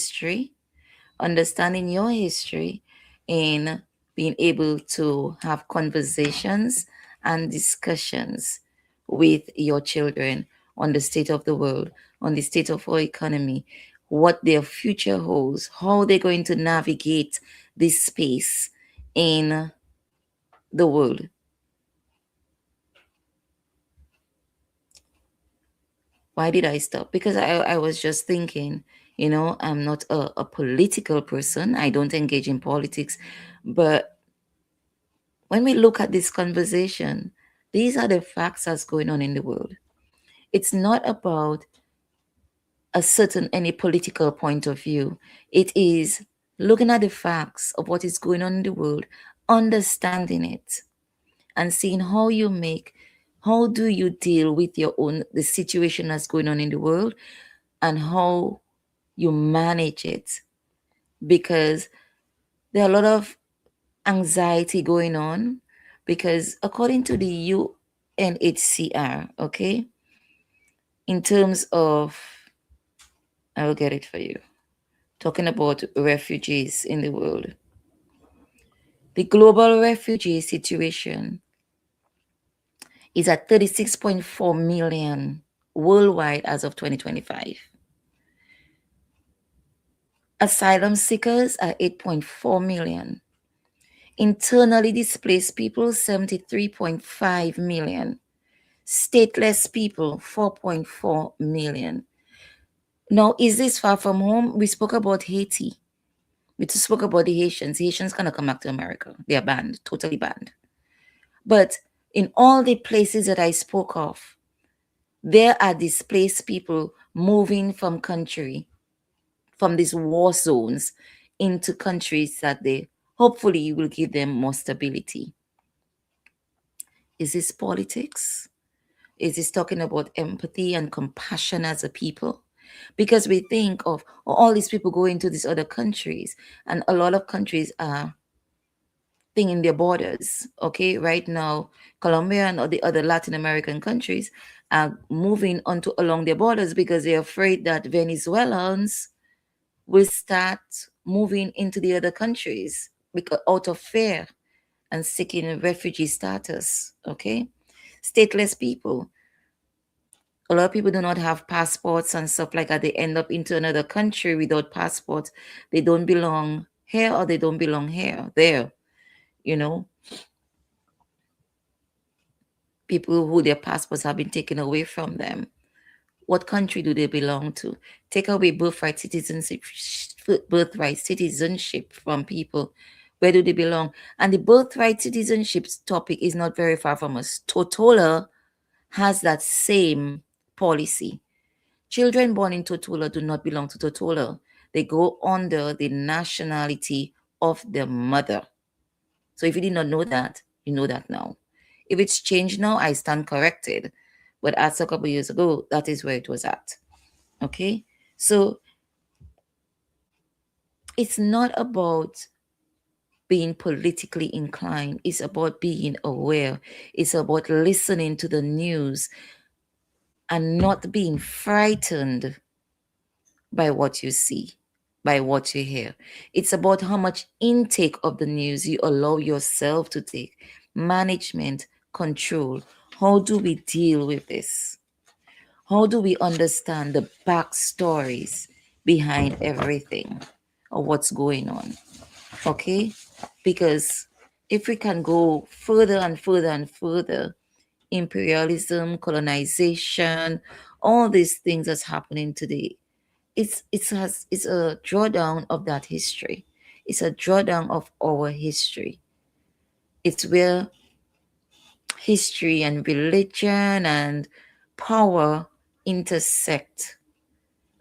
history, in being able to have conversations and discussions with your children on the state of the world, on the state of our economy, what their future holds, how they're going to navigate this space in the world. Why did I stop? Because I was just thinking, I'm not a political person. I don't engage in politics. But when we look at this conversation, these are the facts that's going on in the world. It's not about any political point of view. It is looking at the facts of what is going on in the world, understanding it, and seeing how you make How do you deal with your own, the situation that's going on in the world, and how you manage it? Because there are a lot of anxiety going on, because according to the UNHCR, okay, in terms of, I will get it for you, talking about refugees in the world, the global refugee situation is at 36.4 million worldwide as of 2025. Asylum seekers are 8.4 million. Internally displaced people, 73.5 million. Stateless people, 4.4 million. Now, is this far from home? We spoke about Haiti. We just spoke about the Haitians. Haitians cannot come back to America. They are banned, totally banned. But in all the places that I spoke of, there are displaced people moving from these war zones into countries that they hopefully will give them more stability. Is this politics? Is this talking about empathy and compassion as a people? Because we think of all these people going to these other countries, and a lot of countries are thinking their borders. Okay, right now, Colombia and all the other Latin American countries are moving onto along their borders because they're afraid that Venezuelans will start moving into the other countries because out of fear and seeking refugee status. Okay, stateless people. A lot of people do not have passports and stuff like that. They end up into another country without passports. They don't belong here, or they don't belong here, there. You know, people who their passports have been taken away from them. What country do they belong to? Take away birthright citizenship from people. Where do they belong? And the birthright citizenship topic is not very far from us. Totola has that same policy. Children born in Totola do not belong to Totola. They go under the nationality of their mother. So if you did not know that, you know that now. If it's changed now, I stand corrected. But as a couple years ago, that is where it was at. Okay? So it's not about being politically inclined. It's about being aware. It's about listening to the news and not being frightened by what you see, by what you hear. It's about how much intake of the news you allow yourself to take. Management, control. How do we deal with this? How do we understand the backstories behind everything or what's going on? Okay? Because if we can go further and further and further, imperialism, colonization, all these things that's happening today, it's a drawdown of that history. It's a drawdown of our history. It's where history and religion and power intersect,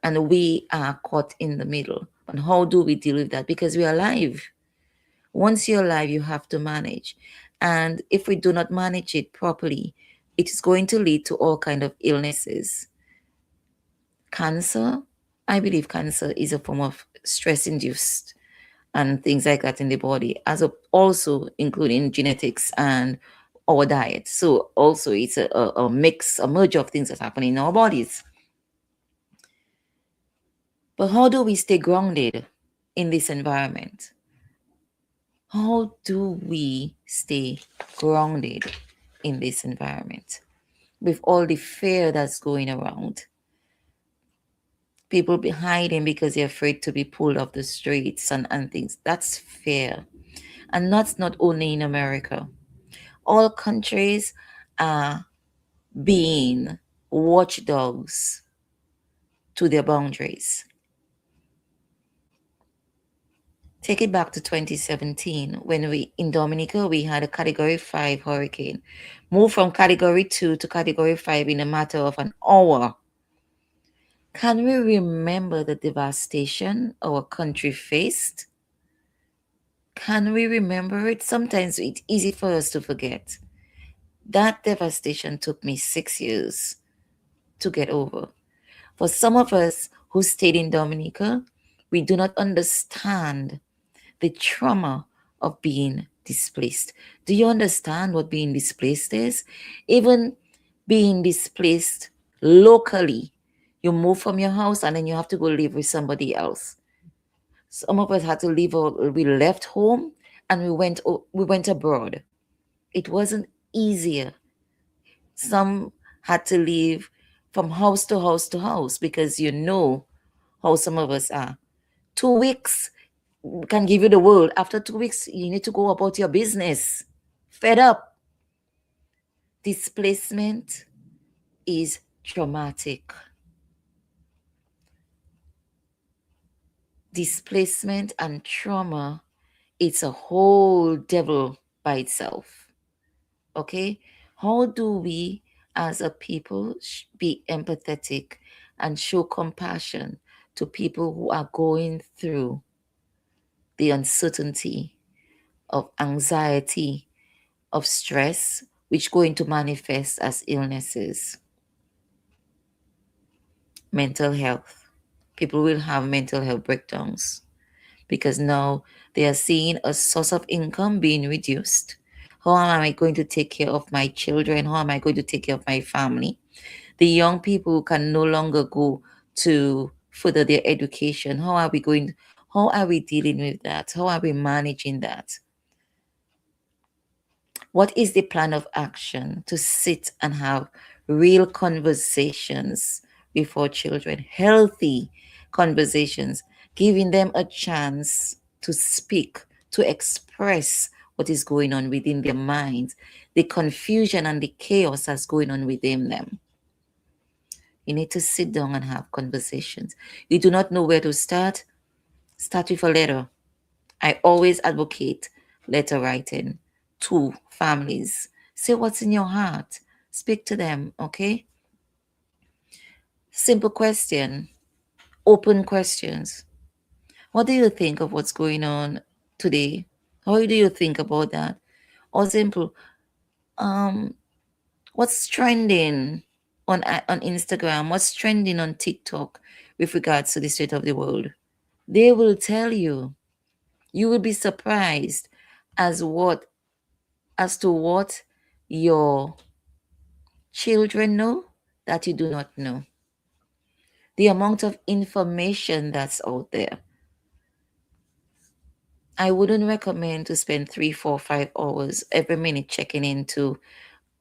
and we are caught in the middle. And how do we deal with that? Because we are alive. Once you're alive, you have to manage. And if we do not manage it properly, it is going to lead to all kind of illnesses. Cancer, I believe cancer is a form of stress induced and things like that in the body, also including genetics and our diet. So also it's a mix, a merge of things that happen in our bodies. But how do we stay grounded in this environment? How do we stay grounded in this environment with all the fear that's going around? People be hiding because they're afraid to be pulled off the streets and things. That's fear. And that's not only in America. All countries are being watchdogs to their boundaries. Take it back to 2017 when we in Dominica we had a category 5 hurricane. Moved from category 2 to category 5 in a matter of an hour. Can we remember the devastation our country faced? Can we remember it? Sometimes it's easy for us to forget. That devastation took me 6 years to get over. For some of us who stayed in Dominica, we do not understand the trauma of being displaced. Do you understand what being displaced is? Even being displaced locally, you move from your house and then you have to go live with somebody else. Some of us had to leave, we left home and we went abroad. It wasn't easier. Some had to leave from house to house to house because you know how some of us are. 2 weeks can give you the world. After 2 weeks, you need to go about your business. Fed up. Displacement is traumatic. Displacement and trauma, it's a whole devil by itself. Okay? How do we as a people be empathetic and show compassion to people who are going through the uncertainty of anxiety, of stress, which going to manifest as illnesses? Mental health. People will have mental health breakdowns because now they are seeing a source of income being reduced. How am I going to take care of my children? How am I going to take care of my family? The young people can no longer go to further their education. How are we dealing with that? How are we managing that? What is the plan of action to sit and have real conversations with our children, healthy conversations, giving them a chance to speak, to express what is going on within their minds, the confusion and the chaos that's going on within them? You need to sit down and have conversations. You do not know where to start? Start with a letter. I always advocate letter writing to families. Say what's in your heart. Speak to them, okay? Simple question, open questions. What do you think of what's going on today? How do you think about that? Or simple, um, what's trending on Instagram? What's trending on TikTok with regards to the state of the world? They will tell you. You will be surprised as to what your children know that you do not know. The amount of information that's out there. I wouldn't recommend to spend 3, 4, 5 hours every minute checking into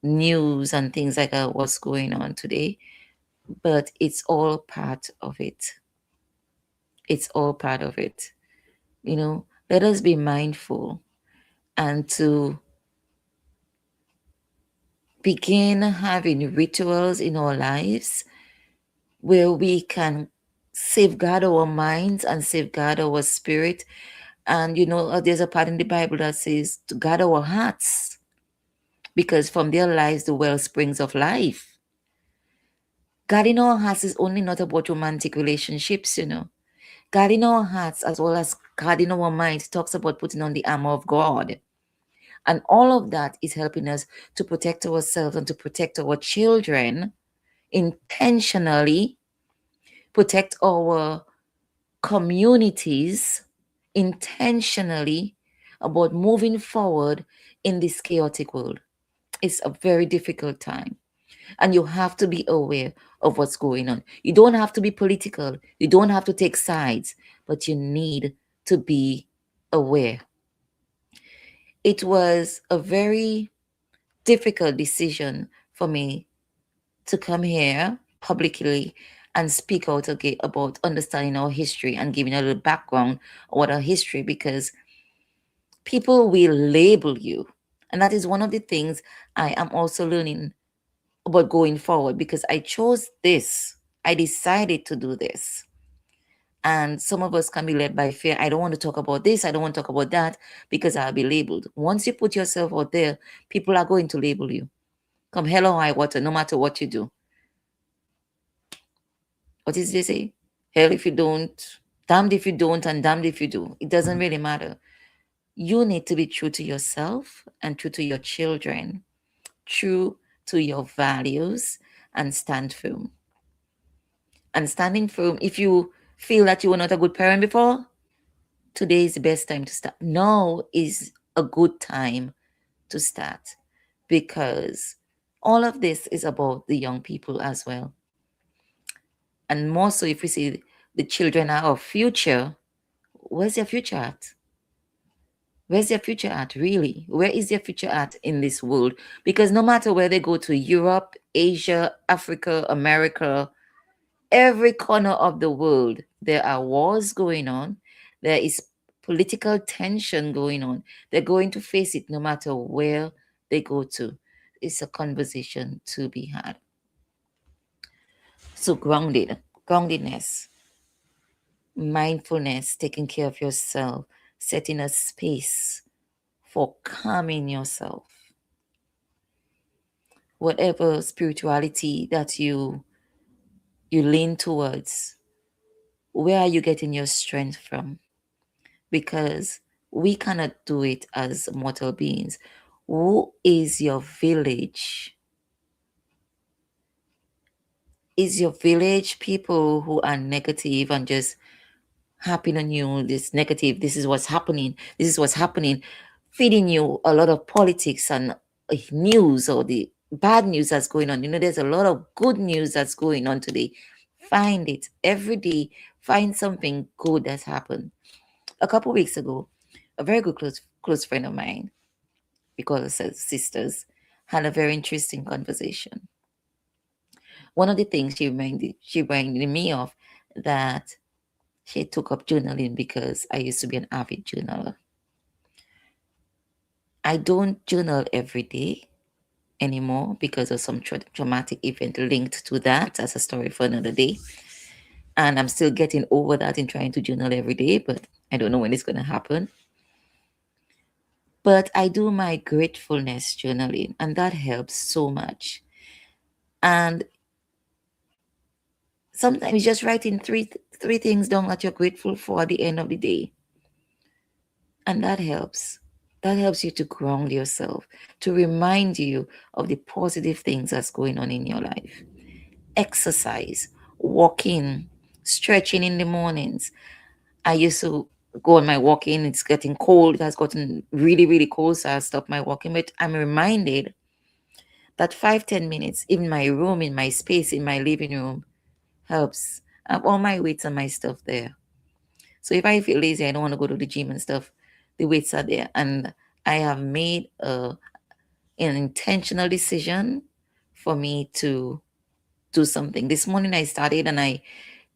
news and things like that, what's going on today. But it's all part of it. It's all part of it. Let us be mindful and to begin having rituals in our lives where we can safeguard our minds and safeguard our spirit. And there's a part in the Bible that says to guard our hearts, because from there lies the well springs of life. Guarding our hearts is only not about romantic relationships. Guarding our hearts as well as guarding our minds talks about putting on the armor of God. And all of that is helping us to protect ourselves and to protect our children intentionally, protect our communities intentionally, about moving forward in this chaotic world. It's a very difficult time. And you have to be aware of what's going on. You don't have to be political. You don't have to take sides, but you need to be aware. It was a very difficult decision for me to come here publicly and speak out again about understanding our history and giving a little background on what our history, because people will label you. And that is one of the things I am also learning about going forward, because I chose this. I decided to do this. And some of us can be led by fear. I don't want to talk about this. I don't want to talk about that because I'll be labeled. Once you put yourself out there, people are going to label you. Come hell or high water, no matter what you do. What is they say? Hell if you don't, damned if you don't, and damned if you do. It doesn't really matter. You need to be true to yourself and true to your children, true to your values and stand firm. And standing firm, if you feel that you were not a good parent before, today is the best time to start. Now is a good time to start, because all of this is about the young people as well. And more so, if we see the children are our future, where's their future at? Where's their future at, really? Where is their future at in this world? Because no matter where they go to, Europe, Asia, Africa, America, every corner of the world, there are wars going on. There is political tension going on. They're going to face it no matter where they go to. It's a conversation to be had. So groundedness, mindfulness, taking care of yourself, setting a space for calming yourself. Whatever spirituality that you lean towards, where are you getting your strength from? Because we cannot do it as mortal beings. Who is your village? Is your village people who are negative and just happy on you, this negative, this is what's happening, this is what's happening, feeding you a lot of politics and news, or the bad news that's going on? There's a lot of good news that's going on today. Find it every day. Find something good that's happened. A couple weeks ago, a very good close friend of mine, we call ourselves sisters, had a very interesting conversation. One of the things she reminded me of, that she took up journaling because I used to be an avid journaler. I don't journal every day anymore because of some traumatic event linked to that. That's a story for another day. And I'm still getting over that in trying to journal every day, but I don't know when it's going to happen. But I do my gratefulness journaling, and that helps so much. And sometimes just writing three things down that you're grateful for at the end of the day, and that helps. That helps you to ground yourself, to remind you of the positive things that's going on in your life. Exercise, walking, stretching in the mornings. I used to go on my walking. It's getting cold. It has gotten really, really cold, so I stopped my walking. But I'm reminded that 5-10 minutes in my room, in my space, in my living room helps. I have all my weights and my stuff there. So if I feel lazy, I don't want to go to the gym and stuff, the weights are there. And I have made an intentional decision for me to do something. This morning I started and I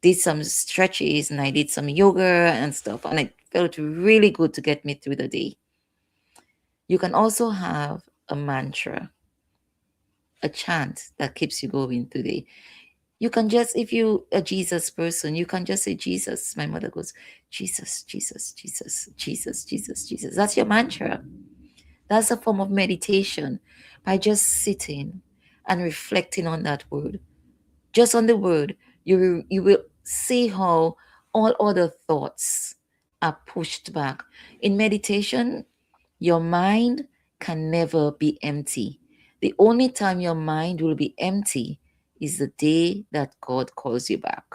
did some stretches and I did some yoga and stuff, and it felt really good to get me through the day. You can also have a mantra, a chant that keeps you going through the day. You can just, if you a Jesus person, you can just say Jesus. My mother goes, Jesus, Jesus, Jesus, Jesus, Jesus, Jesus. That's your mantra. That's a form of meditation, by just sitting and reflecting on that word. Just on the word, you will see how all other thoughts are pushed back. In meditation, your mind can never be empty. The only time your mind will be empty is the day that God calls you back.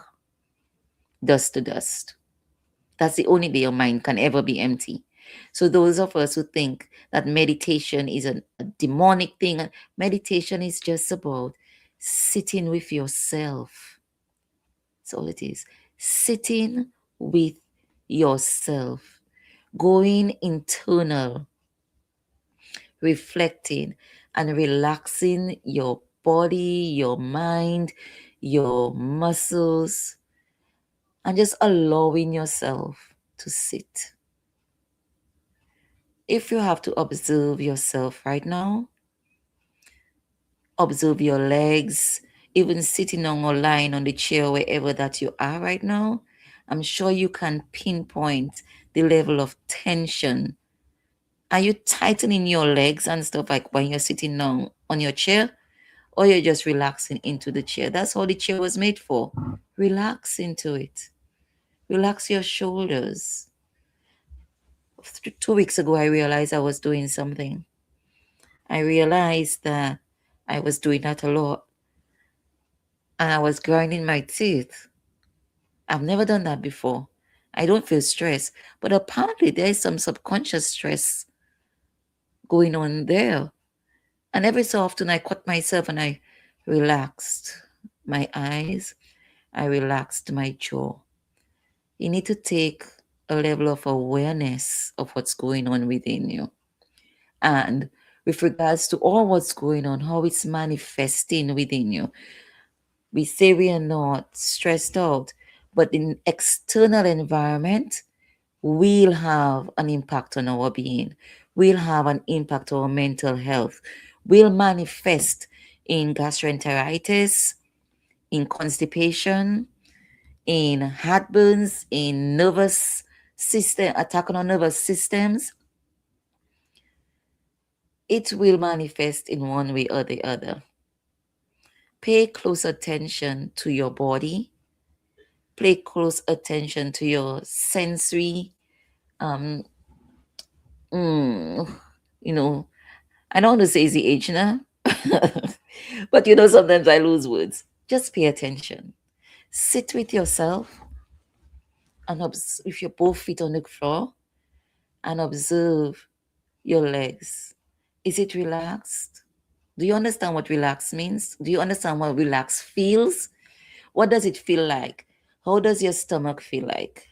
Dust to dust. That's the only day your mind can ever be empty. So those of us who think that meditation is a demonic thing, meditation is just about sitting with yourself. That's all it is. Sitting with yourself, going internal, reflecting and relaxing your body, your mind, your muscles, and just allowing yourself to sit. If you have to observe yourself right now, observe your legs, even sitting on or lying on the chair, wherever that you are right now, I'm sure you can pinpoint the level of tension. Are you tightening your legs and stuff like when you're sitting down on your chair? Or you're just relaxing into the chair? That's all the chair was made for. Relax into it. Relax your shoulders. 2 weeks ago, I realized I was doing something. I realized that I was doing that a lot. And I was grinding my teeth. I've never done that before. I don't feel stress. But apparently there is some subconscious stress going on there. And every so often I caught myself and I relaxed my eyes. I relaxed my jaw. You need to take a level of awareness of what's going on within you. And with regards to all what's going on, how it's manifesting within you, we say we are not stressed out, but in external environment will have an impact on our being, will have an impact on our mental health, will manifest in gastroenteritis, in constipation, in heartburns, in nervous system, attack on our nervous systems. It will manifest in one way or the other. Pay close attention to your body. Pay close attention to your sensory, um, mm, you know, I don't want to say is the age now, but sometimes I lose words. Just pay attention. Sit with yourself and observe with your both feet on the floor and observe your legs. Is it relaxed? Do you understand what relax means? Do you understand what relax feels? What does it feel like? How does your stomach feel like?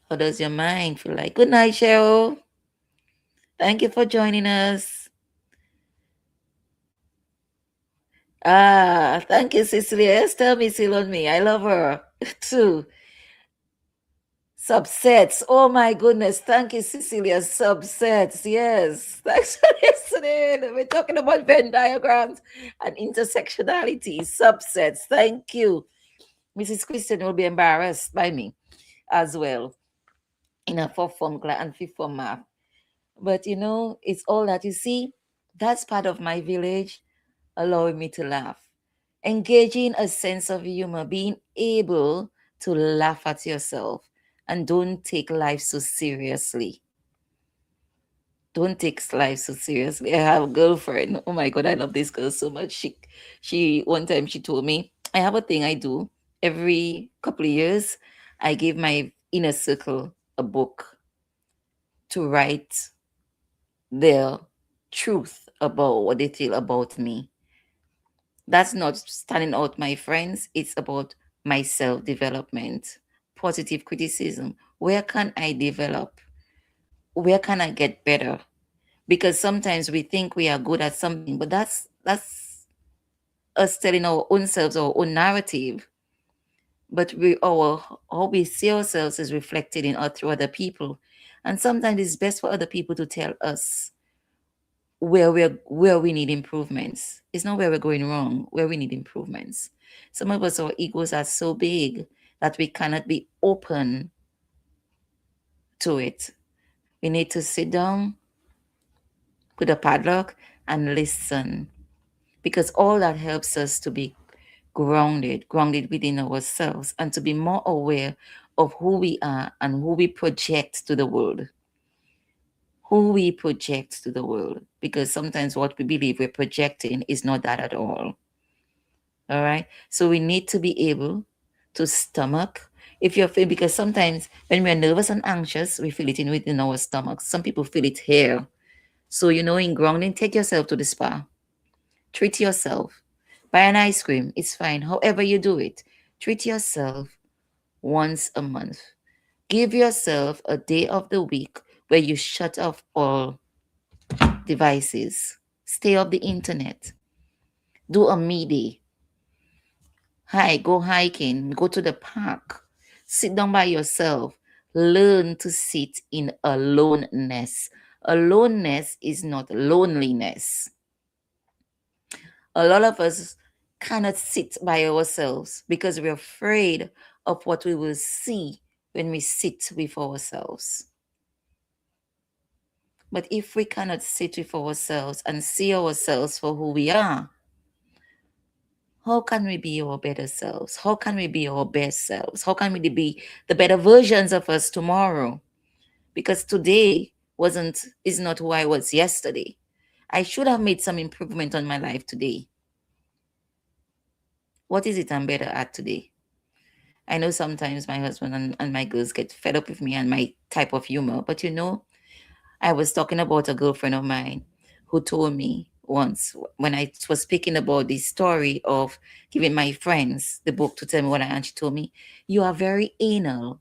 How does your mind feel like? Good night, Cheryl. Thank you for joining us. Thank you, Cecilia. Esther Missil on me. I love her too. Subsets. Oh my goodness. Thank you, Cecilia. Subsets. Yes. Thanks for listening. We're talking about Venn diagrams and intersectionality. Subsets. Thank you. Mrs. Christian will be embarrassed by me as well in a fourth form class and fifth form math. But it's all that you see. That's part of my village, allowing me to laugh. Engaging a sense of humor, being able to laugh at yourself and don't take life so seriously. Don't take life so seriously. I have a girlfriend. Oh my god, I love this girl so much. She one time she told me, I have a thing I do every couple of years. I give my inner circle a book to write their truth about what they feel about me. That's not standing out my friends. It's about my self development, positive criticism. Where can I develop? Where can I get better? Because sometimes we think we are good at something, but that's us telling our own selves our own narrative. But how we see ourselves is reflected in or through other people. And sometimes it's best for other people to tell us where we need improvements. It's not where we're going wrong, where we need improvements. Some of us, our egos are so big that we cannot be open to it. We need to sit down, put a padlock, and listen. Because all that helps us to be grounded within ourselves, and to be more aware of who we are and who we project to the world. Who we project to the world. Because sometimes what we believe we're projecting is not that at all. All right. So we need to be able to stomach. If you're feeling, because sometimes when we're nervous and anxious, we feel it within our stomachs. Some people feel it here. So, in grounding, take yourself to the spa. Treat yourself. Buy an ice cream. It's fine. However you do it. Treat yourself once a month. Give yourself a day of the week where you shut off all devices. Stay off the internet. Do a me day. Go hiking, go to the park, sit down by yourself, learn to sit in aloneness. Aloneness is not loneliness. A lot of us cannot sit by ourselves because we're afraid of what we will see when we sit with ourselves. But if we cannot sit with ourselves and see ourselves for who we are, how can we be our better selves? How can we be our best selves? How can we be the better versions of us tomorrow? Because today, is not who I was yesterday. I should have made some improvement on my life today. What is it I'm better at today? I know sometimes my husband and my girls get fed up with me and my type of humor, but I was talking about a girlfriend of mine who told me once when I was speaking about the story of giving my friends the book to tell me what I, and she told me, "You are very anal."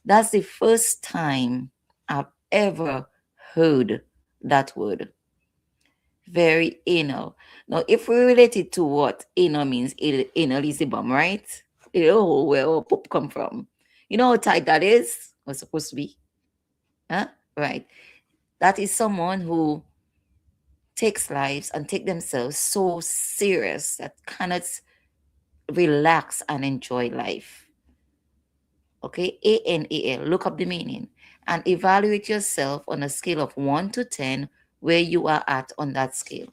That's the first time I've ever heard that word. Very anal. Now, if we relate it to what anal means, anal is the bum, right? Oh, where our poop come from? You know how tight that is? Was supposed to be, huh? Right. That is someone who takes lives and take themselves so serious that cannot relax and enjoy life. Okay, ANAL, look up the meaning and evaluate yourself on a scale of 1 to 10 where you are at on that scale.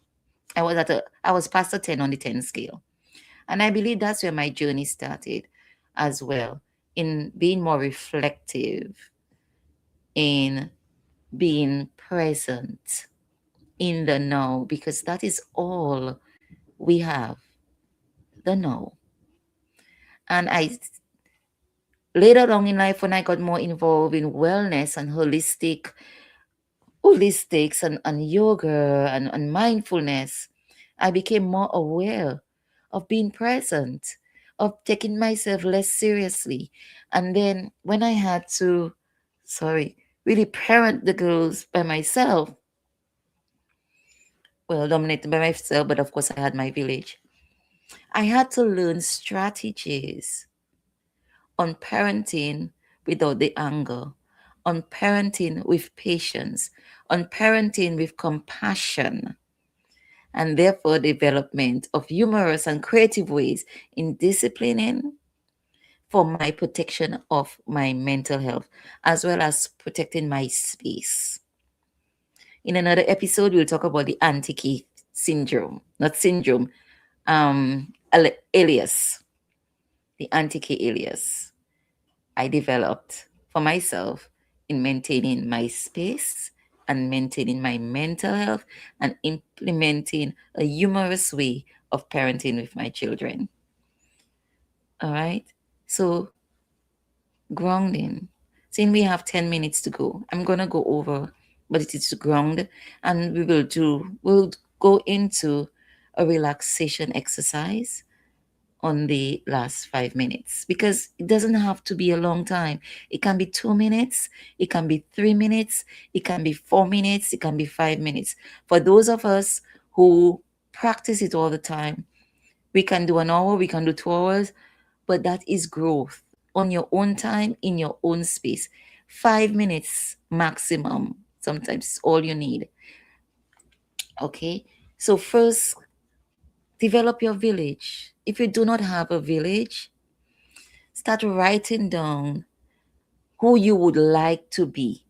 I was past a 10 on the 10 scale. And I believe that's where my journey started as well, in being more reflective, in being present in the now, because that is all we have, the now. And I later on in life, when I got more involved in wellness and holistics and yoga and mindfulness, I became more aware of being present, of taking myself less seriously. And then when I had to, really parent the girls by myself, well, dominated by myself, but of course I had my village. I had to learn strategies on parenting without the anger, on parenting with patience, on parenting with compassion, and therefore development of humorous and creative ways in disciplining for my protection of my mental health, as well as protecting my space. In another episode, we'll talk about the anti-key syndrome, not syndrome, alias, the anti-key alias I developed for myself in maintaining my space and maintaining my mental health and implementing a humorous way of parenting with my children. All right. So, grounding. Since we have 10 minutes to go, I'm going to go over, but it is to ground, and we'll go into a relaxation exercise on the last 5 minutes, because it doesn't have to be a long time. It can be 2 minutes, it can be 3 minutes, it can be 4 minutes, it can be 5 minutes. For those of us who practice it all the time, we can do an hour, we can do 2 hours, but that is growth on your own time, in your own space. 5 minutes maximum, sometimes all you need. Okay, so first, develop your village. If you do not have a village, start writing down who you would like to be.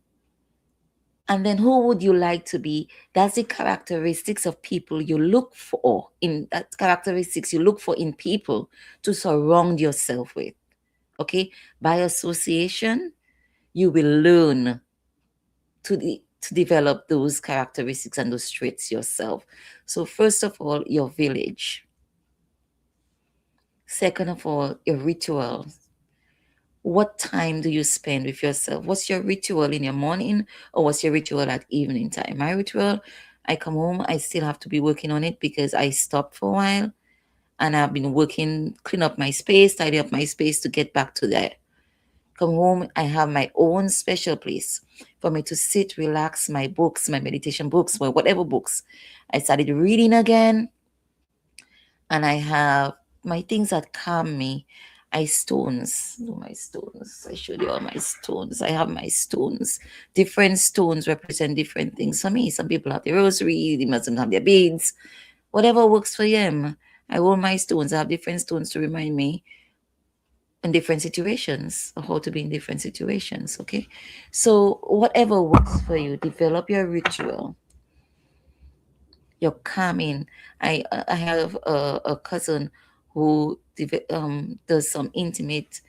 And then who would you like to be? That's the characteristics of people you look for, in that characteristics you look for in people to surround yourself with. Okay? By association, you will learn to develop those characteristics and those traits yourself. So first of all, your village. Second of all, your rituals. What time do you spend with yourself? What's your ritual in your morning, or what's your ritual at evening time? My ritual, I come home, I still have to be working on it because I stopped for a while and I've been working, clean up my space, tidy up my space to get back to that. Come home, I have my own special place for me to sit, relax, my books, my meditation books, or whatever books. I started reading again, and I have my things that calm me. I stones. Oh, my stones. I showed you all my stones. I have my stones. Different stones represent different things for me. Some people have the rosary, they mustn't have their beads. Whatever works for them. I hold my stones. I have different stones to remind me in different situations, how to be in different situations. Okay. So whatever works for you, develop your ritual. You're calming. I have a cousin who does some intimate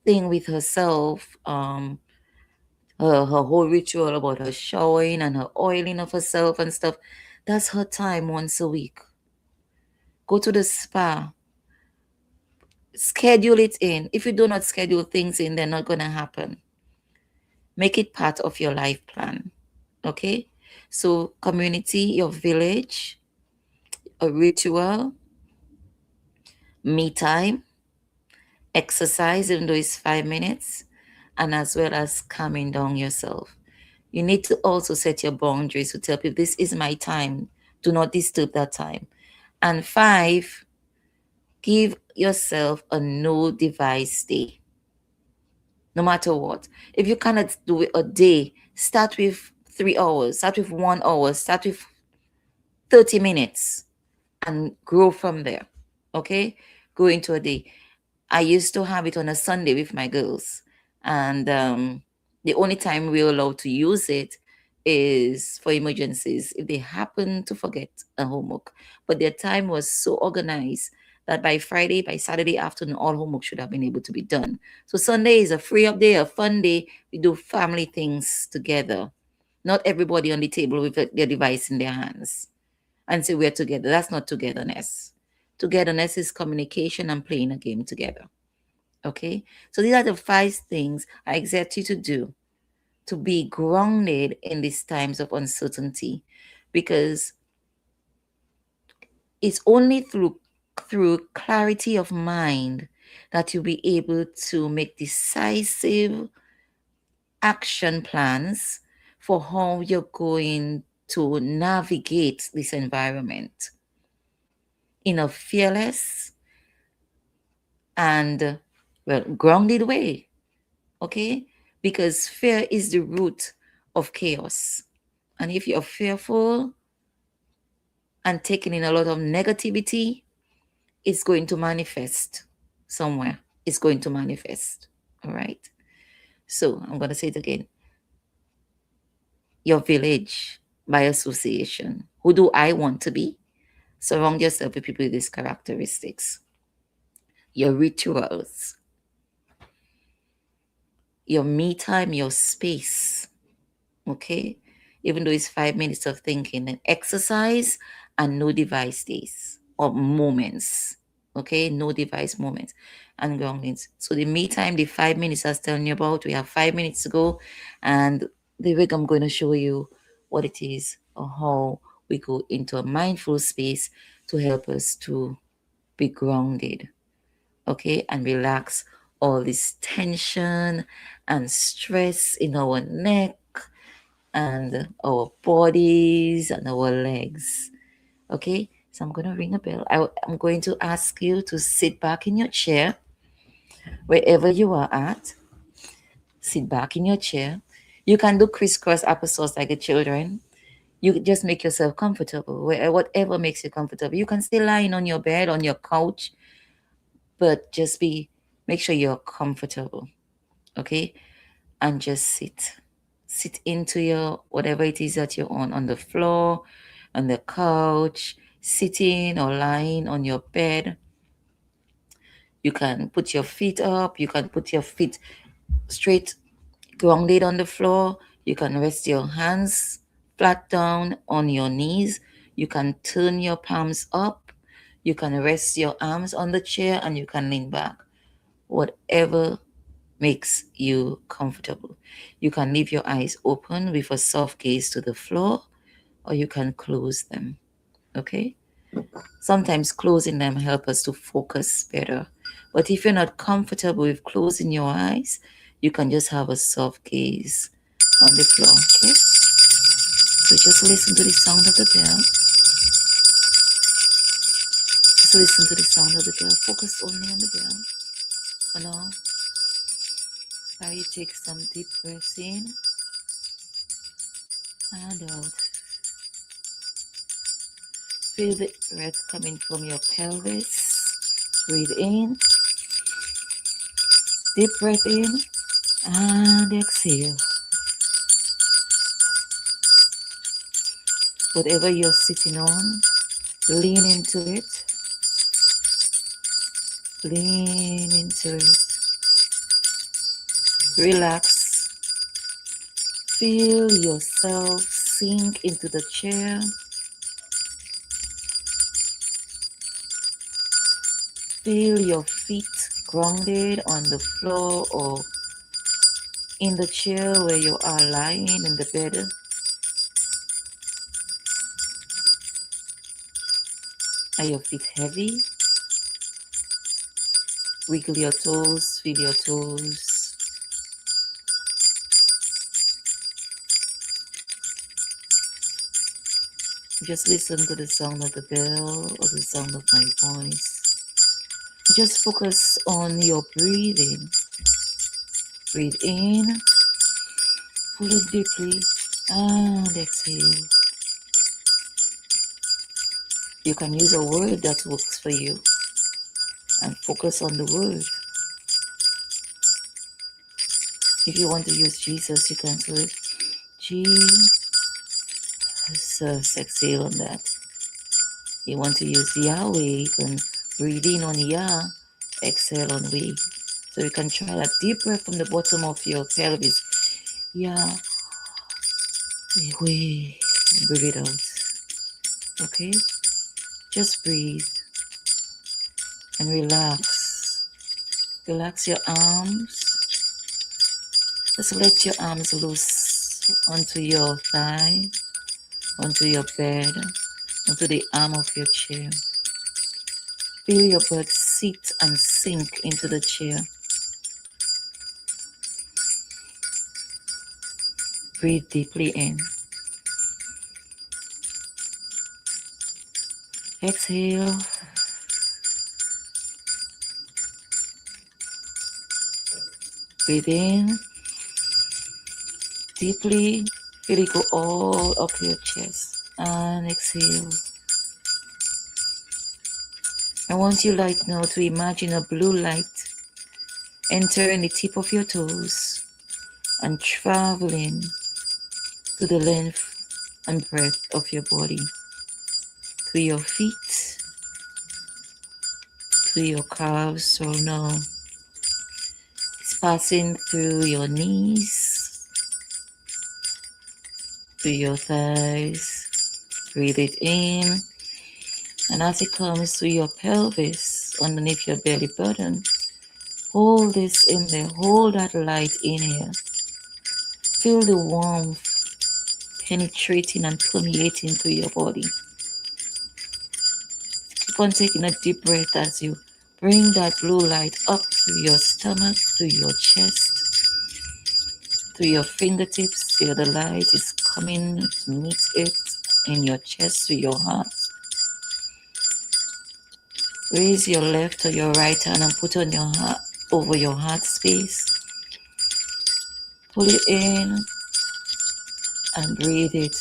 thing with herself, her whole ritual about her showering and her oiling of herself and stuff. That's her time once a week. Go to the spa. Schedule it in. If you do not schedule things in, they're not going to happen. Make it part of your life plan. Okay? So, community, your village, a ritual, me time, exercise, even though it's 5 minutes, and as well as calming down yourself. You need to also set your boundaries to tell people this is my time. Do not disturb that time. And 5, give yourself a no device day. No matter what. If you cannot do it a day, start with 3 hours, start with 1 hour, start with 30 minutes and grow from there. Okay? Go into a day. I used to have it on a Sunday with my girls. And the only time we're allowed to use it is for emergencies if they happen to forget a homework. But their time was so organized that by Friday, by Saturday afternoon, all homework should have been able to be done. So Sunday is a free up day, a fun day. We do family things together. Not everybody on the table with their device in their hands and say we're together. That's not togetherness. Togetherness is communication and playing a game together. Okay? So these are the 5 things I exhort you to do to be grounded in these times of uncertainty, because it's only through clarity of mind that you'll be able to make decisive action plans for how you're going to navigate this environment in a fearless and, well, grounded way. Okay? Because fear is the root of chaos. And if you're fearful and taking in a lot of negativity, it's going to manifest somewhere. It's going to manifest. All right? So I'm going to say it again. Your village by association. Who do I want to be? Surround yourself with people with these characteristics. Your rituals, your me time, your space. Okay? Even though it's 5 minutes of thinking, and exercise and no device days or moments. Okay? No device moments and groundings. So the me time, the 5 minutes I was telling you about, we have 5 minutes to go. And the week I'm going to show you what it is or how we go into a mindful space to help us to be grounded. Okay? And relax all this tension and stress in our neck and our bodies and our legs. Okay? So I'm going to ring a bell. I'm going to ask you to sit back in your chair, wherever you are at. Sit back in your chair. You can do crisscross applesauce like the children. You just make yourself comfortable, whatever makes you comfortable. You can stay lying on your bed, on your couch, but just make sure you're comfortable. Okay? And just sit into your whatever it is that you're on the floor, on the couch, sitting or lying on your bed. You can put your feet up. You can put your feet straight, grounded on the floor. You can rest your hands flat down on your knees. You can turn your palms up. You can rest your arms on the chair and you can lean back. Whatever makes you comfortable. You can leave your eyes open with a soft gaze to the floor, or you can close them. Okay? Sometimes closing them help us to focus better. But if you're not comfortable with closing your eyes, you can just have a soft gaze on the floor. Okay? So just listen to the sound of the bell. Just listen to the sound of the bell. Focus only on the bell. For now, now you take some deep breaths in and out. Feel the breath coming from your pelvis. Breathe in. Deep breath in and exhale. Whatever you're sitting on, lean into it. Lean into it. Relax. Feel yourself sink into the chair. Feel your feet grounded on the floor or in the chair where you are lying in the bed. Are your feet heavy? Wiggle your toes, feel your toes. Just listen to the sound of the bell or the sound of my voice. Just focus on your breathing. Breathe in, pull it deeply, and exhale. You can use a word that works for you and focus on the word. If you want to use Jesus, you can say Jesus. Exhale on that. You want to use Yahweh, you can breathe in on Yah, exhale on Weh. So you can try that deep breath from the bottom of your pelvis. Yah, Weh, breathe it out. Okay? Just breathe and relax. Relax your arms. Just let your arms loose onto your thigh, onto your bed, onto the arm of your chair. Feel your breath sit and sink into the chair. Breathe deeply in. Exhale. Breathe in deeply. Feel it go all up your chest. And exhale. I want you right now to imagine a blue light entering the tip of your toes and traveling to the length and breadth of your body, to your feet, to your calves. So now it's passing through your knees, to your thighs. Breathe it in, and as it comes to your pelvis, underneath your belly button, hold this in there, hold that light in here. Feel the warmth penetrating and permeating through your body. Keep on taking a deep breath as you bring that blue light up to your stomach, to your chest, to your fingertips. Feel the light is coming to meet it in your chest, to your heart. Raise your left or your right hand and put on your heart, over your heart space. Pull it in and breathe it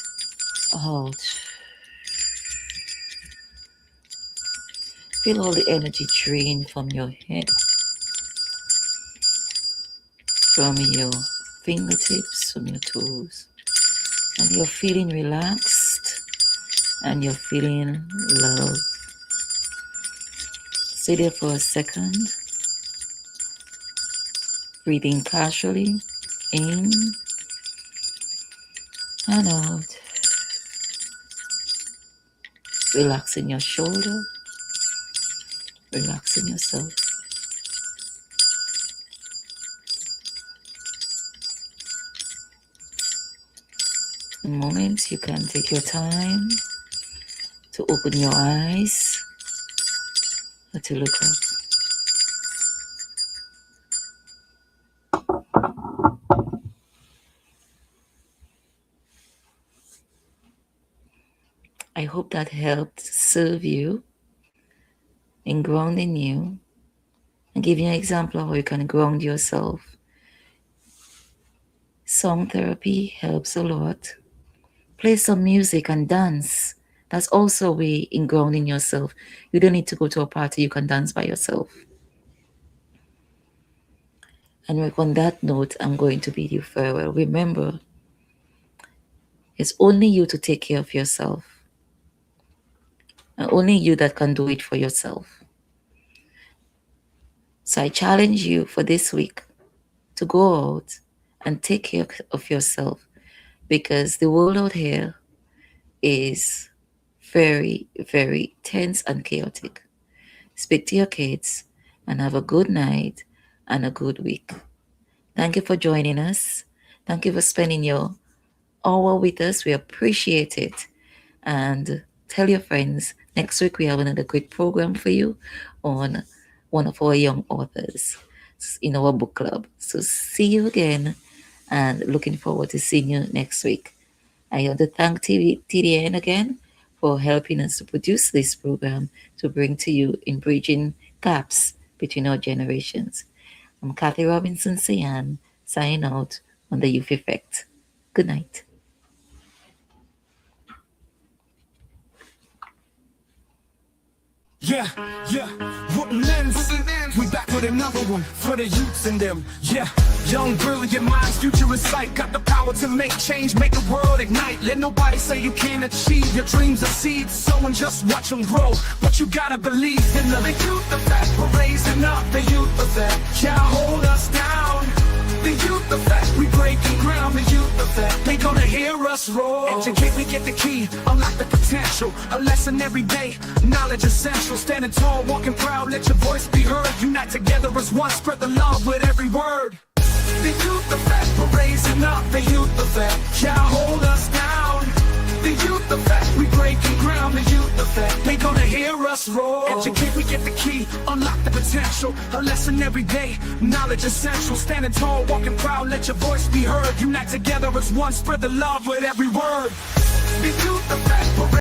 out. Feel all the energy drain from your head, from your fingertips, from your toes. And you're feeling relaxed and you're feeling love. Stay there for a second. Breathing casually in and out. Relaxing your shoulder, relaxing yourself. In moments, you can take your time to open your eyes or to look up. I hope that helped serve you in grounding you and giving you an example of how you can ground yourself. Song therapy helps a lot. Play some music and dance. That's also a way in grounding yourself. You don't need to go to a party, you can dance by yourself. And on that note, I'm going to bid you farewell. Remember, it's only you to take care of yourself. And only you that can do it for yourself. So I challenge you for this week to go out and take care of yourself. because the world out here is very, very tense and chaotic. Speak to your kids and have a good night and a good week. Thank you for joining us. Thank you for spending your hour with us. We appreciate it. And tell your friends, next week we have another great program for you on one of our young authors in our book club. So see you again and looking forward to seeing you next week. I want to thank TDN again for helping us to produce this program to bring to you in bridging gaps between our generations. I'm Kathy Robinson Sayan, signing out on the Youth Effect. Good night. Yeah, whoopin' ends. We back with another one for the youths in them. Yeah, young, brilliant minds, future in sight. Got the power to make change, make the world ignite. Let nobody say you can't achieve. Your dreams are seeds, sow and just watch them grow. But you gotta believe in the youth effect. We're raising up the youth effect. Can't hold us down. The youth effect, we breaking ground. The youth effect, they gonna hear us roar. Educate, we get the key, unlock the potential. A lesson every day, knowledge essential. Standing tall, walking proud, let your voice be heard. Unite together as one, spread the love with every word. The youth effect, we're raising up. The youth effect, can't hold us down. The youth effect, we breaking ground. The youth effect, they gonna hear us roar. Educate, we get the key, unlock the potential. A lesson every day, knowledge essential. Standing tall, walking proud, let your voice be heard. Unite together as one, spread the love with every word. The youth effect,